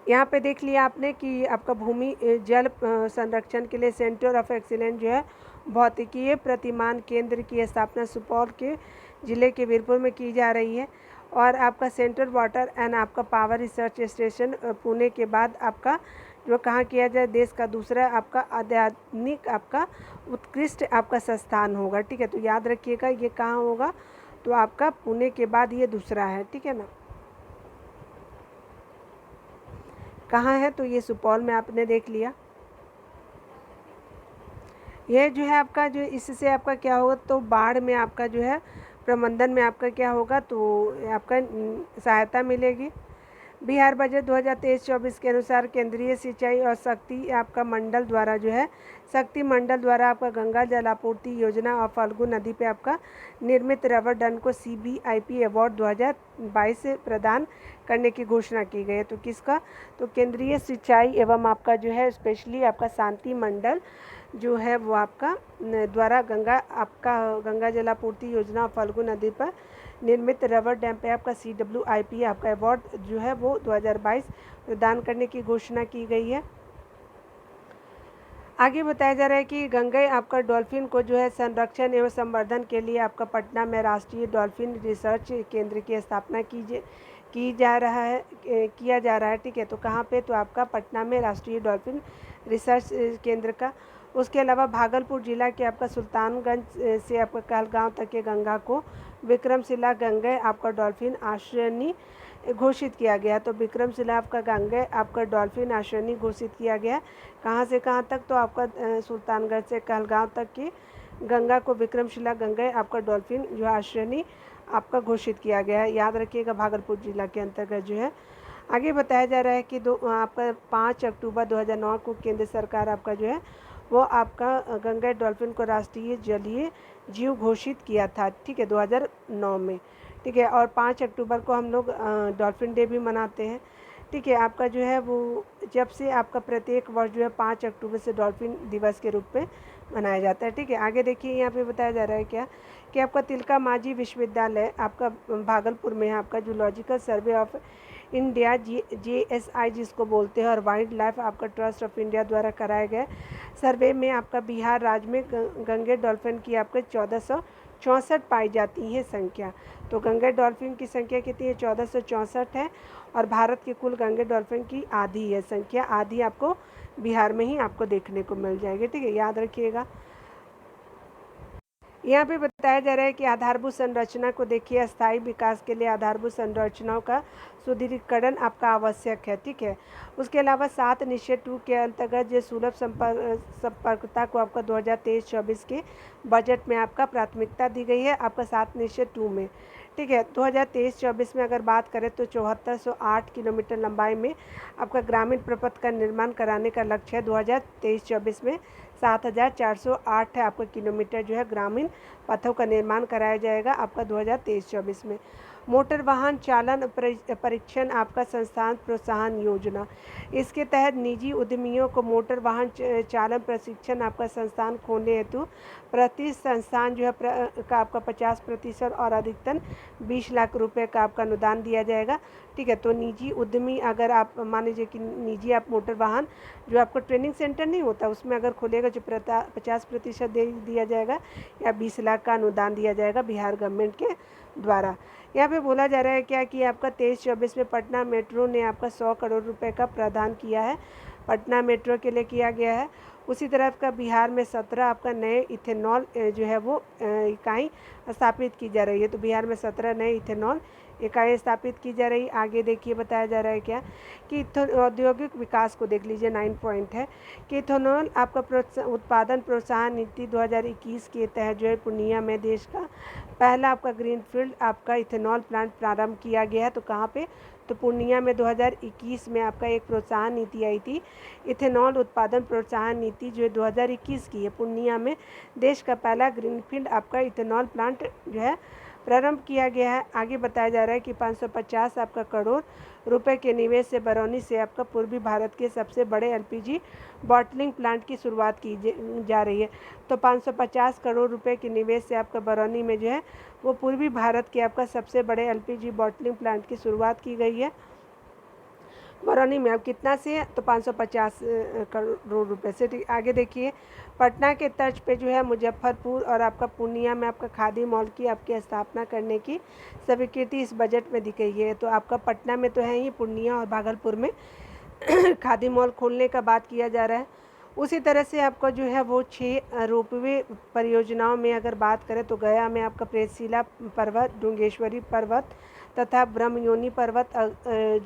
यहाँ पे देख लिया आपने कि आपका भूमि जल संरक्षण के लिए सेंटर ऑफ एक्सीलेंस जो है भौतिकीय प्रतिमान केंद्र की स्थापना सुपौल के ज़िले के वीरपुर में की जा रही है। और आपका सेंट्रल वाटर एंड आपका पावर रिसर्च स्टेशन पुणे के बाद आपका जो कहाँ किया जाए, देश का दूसरा आपका आध्यात्मिक आपका उत्कृष्ट आपका संस्थान होगा। ठीक है, तो याद रखिएगा ये कहाँ होगा, तो आपका पुणे के बाद ये दूसरा है। ठीक है ना, कहाँ है, तो ये सुपौल में आपने देख लिया। यह जो है आपका जो इससे आपका क्या होगा, तो बाढ़ में आपका जो है प्रबंधन में आपका क्या होगा, तो आपका सहायता मिलेगी। बिहार बजट 2023-24 के अनुसार केंद्रीय सिंचाई और शक्ति आपका मंडल द्वारा जो है शक्ति मंडल द्वारा आपका गंगा जल आपूर्ति योजना और फाल्गु नदी पे आपका निर्मित रबर डैम को CBIP अवार्ड 2022 प्रदान करने की घोषणा की गई है। तो किसका, तो केंद्रीय सिंचाई एवं आपका जो है स्पेशली आपका शांति मंडल जो है वो आपका द्वारा गंगा जलापूर्ति योजना और फाल्गु नदी पर निर्मित रबर डैम पे आपका CWIP आपका अवार्ड जो है वो 2022 प्रदान करने की घोषणा की गई है। आगे बताया जा रहा है कि गंगई आपका डॉल्फिन को जो है संरक्षण एवं संवर्धन के लिए आपका पटना में राष्ट्रीय डॉल्फिन रिसर्च केंद्र की स्थापना किया जा रहा है। ठीक है, तो कहाँ पे, तो आपका पटना में राष्ट्रीय डॉल्फिन रिसर्च केंद्र का। उसके अलावा भागलपुर जिला के आपका सुल्तानगंज से आपका कहलगांव तक के गंगा को विक्रमशिला गंगई आपका डॉल्फिन आश्रयनी घोषित किया गया। तो विक्रमशिला आपका गंगई आपका डॉल्फिन आश्रयनी घोषित किया गया। कहाँ से कहाँ तक, तो आपका सुल्तानगंज से कहलगांव तक की गंगा को विक्रमशिला गंगई आपका डॉल्फिन जो आश्रयनी आपका घोषित किया गया है। याद रखिएगा, भागलपुर जिला के अंतर्गत जो है। आगे बताया जा रहा है कि आपका 5 अक्टूबर 2009 को केंद्र सरकार आपका जो है वो आपका गंगई डॉल्फिन को राष्ट्रीय जलीय जीव घोषित किया था। ठीक है, 2009 में। ठीक है, और 5 अक्टूबर को हम लोग डॉल्फिन डे भी मनाते हैं। ठीक है, आपका जो है वो जब से आपका प्रत्येक वर्ष जो है 5 अक्टूबर से डॉल्फिन दिवस के रूप में मनाया जाता है। ठीक है, आगे देखिए यहाँ पे बताया जा रहा है क्या कि आपका तिलका मांझी विश्वविद्यालय आपका भागलपुर में है। आपका zoological survey of India JSI जिसको बोलते हैं और वाइल्ड लाइफ आपका ट्रस्ट ऑफ इंडिया द्वारा कराए गए सर्वे में आपका बिहार राज्य में गंगई डॉल्फिन की आपके 1464 पाई जाती है संख्या। तो गंगई डॉल्फिन की संख्या कितनी है, 1464 है। और भारत के कुल गंगई डॉल्फिन की आधी है संख्या, आधी आपको बिहार में ही आपको देखने को मिल जाएगी। ठीक है, याद रखिएगा। यहाँ पे बताया जा रहा है कि आधारभूत संरचना को देखिए, अस्थायी विकास के लिए आधारभूत संरचनाओं का सुदृढ़ीकरण आपका आवश्यक है। ठीक है, उसके अलावा 7 निश्चय 2 के अंतर्गत जो सुलभ संपर्कता को आपका 2023-24 के बजट में आपका प्राथमिकता दी गई है आपका 7 निश्चय 2 में। ठीक है, 2023-24 में अगर बात करें तो 7408 किलोमीटर लंबाई में आपका ग्रामीण प्रपथ का निर्माण कराने का लक्ष्य है। 2023-24 में 7408 है आपका किलोमीटर जो है ग्रामीण पथों का निर्माण कराया जाएगा आपका 2023-24 में। मोटर वाहन चालन परीक्षण आपका संस्थान प्रोत्साहन योजना, इसके तहत निजी उद्यमियों को मोटर वाहन चालन प्रशिक्षण आपका संस्थान खोलने हेतु प्रति संस्थान जो है का आपका 50% और अधिकतम 20 लाख रुपए का आपका अनुदान दिया जाएगा। ठीक है, तो निजी उद्यमी अगर आप मान लीजिए कि निजी आप मोटर वाहन जो आपको ट्रेनिंग सेंटर नहीं होता उसमें अगर खोलेगा जो 50% दे दिया जाएगा या 20 लाख का अनुदान दिया जाएगा बिहार गवर्नमेंट के द्वारा। यहाँ पे बोला जा रहा है क्या कि आपका 23-24 में पटना मेट्रो ने आपका 100 करोड़ रुपए का प्रावधान किया है, पटना मेट्रो के लिए किया गया है। उसी तरह का बिहार में 17 आपका नए इथेनॉल जो है वो इकाई स्थापित की जा रही है। तो बिहार में 17 नए इथेनॉल इकाई स्थापित की जा रही। आगे देखिए बताया जा रहा है क्या कि औद्योगिक विकास को देख लीजिए, 9 पॉइंट है कि इथेनॉल आपका उत्पादन प्रोत्साहन नीति 2021 के तहत जो है पूर्णिया में देश का पहला आपका ग्रीनफील्ड आपका इथेनॉल प्लांट प्रारंभ किया गया है। तो कहाँ पे, तो पूर्णिया में 2021 में आपका एक प्रोत्साहन नीति आई थी, इथेनॉल उत्पादन प्रोत्साहन नीति जो 2021 की है। पूर्णिया में देश का पहला ग्रीनफील्ड आपका इथेनॉल प्लांट जो है प्रारंभ किया गया है। आगे बताया जा रहा है कि 550 आपका करोड़ रुपए के निवेश से बरौनी से आपका पूर्वी भारत के सबसे बड़े एलपीजी बॉटलिंग प्लांट की शुरुआत की जा रही है। तो 550 करोड़ रुपए के निवेश से आपका बरौनी में जो है वो पूर्वी भारत के आपका सबसे बड़े एलपीजी बॉटलिंग प्लांट की शुरुआत की गई है। बरौनी में अब कितना से है, तो 550 करोड़ रुपए से। ठीक, आगे देखिए पटना के तर्ज पे जो है मुजफ्फरपुर और आपका पूर्णिया में आपका खादी मॉल की आपकी स्थापना करने की स्वीकृति इस बजट में दी गई है। तो आपका पटना में तो है ही, पूर्णिया और भागलपुर में खादी मॉल खोलने का बात किया जा रहा है। उसी तरह से आपका जो है वो 6 रोपवे परियोजनाओं में अगर बात करें तो गया में आपका प्रेतशिला पर्वत, डुंगेश्वरी पर्वत तथा ब्रह्मयोनी पर्वत,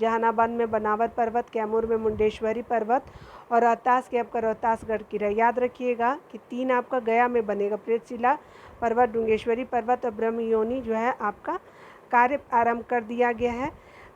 जहानाबाद में बनावर पर्वत, कैमूर में मुंडेश्वरी पर्वत और रोहतास के आपका रोहतासगढ़ किला। याद रखिएगा कि 3 आपका गया में बनेगा, प्रेतशिला पर्वत, डुंगेश्वरी पर्वत और ब्रह्मयोनी जो है आपका कार्य आरंभ कर दिया गया है।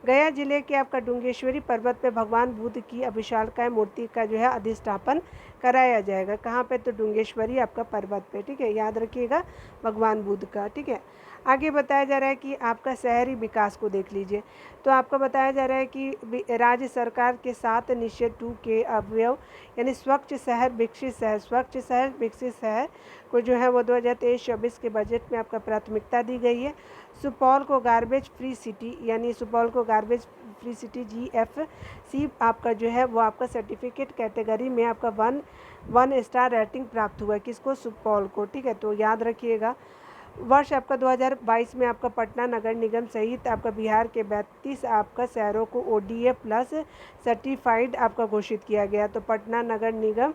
गया जिले के आपका डुंगेश्वरी पर्वत पे भगवान बुद्ध की अभिशालकाय मूर्ति का जो है अधिष्ठापन कराया जाएगा। कहाँ पे, तो डुंगेश्वरी आपका पर्वत पे। ठीक है, याद रखिएगा भगवान बुद्ध का। ठीक है, आगे बताया जा रहा है कि आपका शहरी विकास को देख लीजिए। तो आपका बताया जा रहा है कि राज्य सरकार के 7 निश्चय 2 के अवयव यानी स्वच्छ शहर विकसित शहर, स्वच्छ शहर विकसित शहर को जो है वो 2023-24 के बजट में आपका प्राथमिकता दी गई है। सुपौल को गार्बेज फ्री सिटी यानी सुपौल को गार्बेज फ्री सिटी GFC आपका जो है वो आपका सर्टिफिकेट कैटेगरी में आपका 1 स्टार रेटिंग प्राप्त हुआ है। किसको, सुपौल को। ठीक है, तो याद रखिएगा वर्ष आपका 2022 में आपका पटना नगर निगम सहित आपका बिहार के 32 आपका शहरों को ODA प्लस सर्टिफाइड आपका घोषित किया गया। तो पटना नगर निगम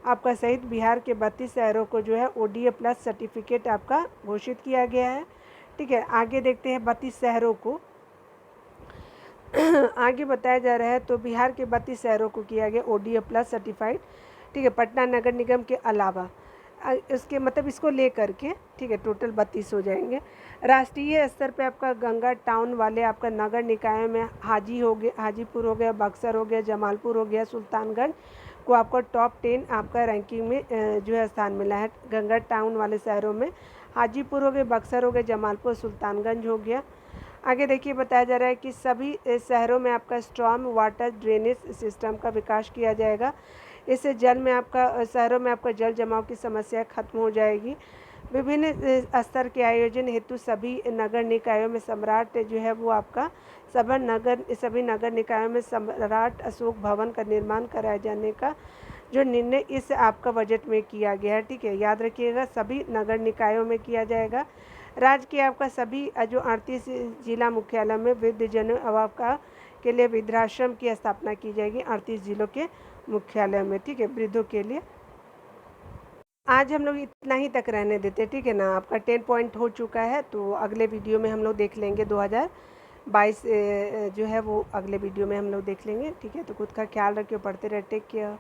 आपका सहित बिहार के 32 शहरों को जो है ODA प्लस सर्टिफिकेट आपका घोषित किया गया है। ठीक है, आगे देखते हैं 32 शहरों को आगे बताया जा रहा है। तो बिहार के 32 शहरों को किया गया ODA प्लस सर्टिफाइड। ठीक है, पटना नगर निगम के अलावा इसके मतलब इसको लेकर के, ठीक है, टोटल 32 हो जाएंगे। राष्ट्रीय स्तर पे आपका गंगा टाउन वाले आपका नगर निकायों में हाजीपुर हो गया, बक्सर हो गया, जमालपुर हो गया, सुल्तानगंज को आपको टॉप 10 आपका रैंकिंग में जो है स्थान मिला है। गंगा टाउन वाले शहरों में हाजीपुर हो गया, बक्सर हो गया, जमालपुर, सुल्तानगंज हो गया। आगे देखिए बताया जा रहा है कि सभी शहरों में आपका स्ट्रॉम वाटर ड्रेनेज सिस्टम का विकास किया जाएगा। इससे जल में आपका शहरों में आपका जल जमाव की समस्या खत्म हो जाएगी। विभिन्न स्तर के आयोजन हेतु सभी नगर निकायों में सम्राट जो है वो आपका सभी नगर निकायों में सम्राट अशोक भवन का निर्माण कराए जाने का जो निर्णय इस आपका बजट में किया गया है। ठीक है, याद रखिएगा सभी नगर निकायों में किया जाएगा। राज्य के आपका सभी जो 38 जिला मुख्यालय में वृद्धजनों आपका के लिए वृद्धाश्रम की स्थापना की जाएगी 38 जिलों के मुख्यालय में। ठीक है, वृद्धों के लिए। आज हम लोग इतना ही तक रहने देते, ठीक है ना। आपका 10 पॉइंट हो चुका है, तो अगले वीडियो में हम लोग देख लेंगे 2022 जो है वो अगले वीडियो में हम लोग देख लेंगे। ठीक है, तो खुद का ख्याल रखिए, पढ़ते रहे, टेक केयर।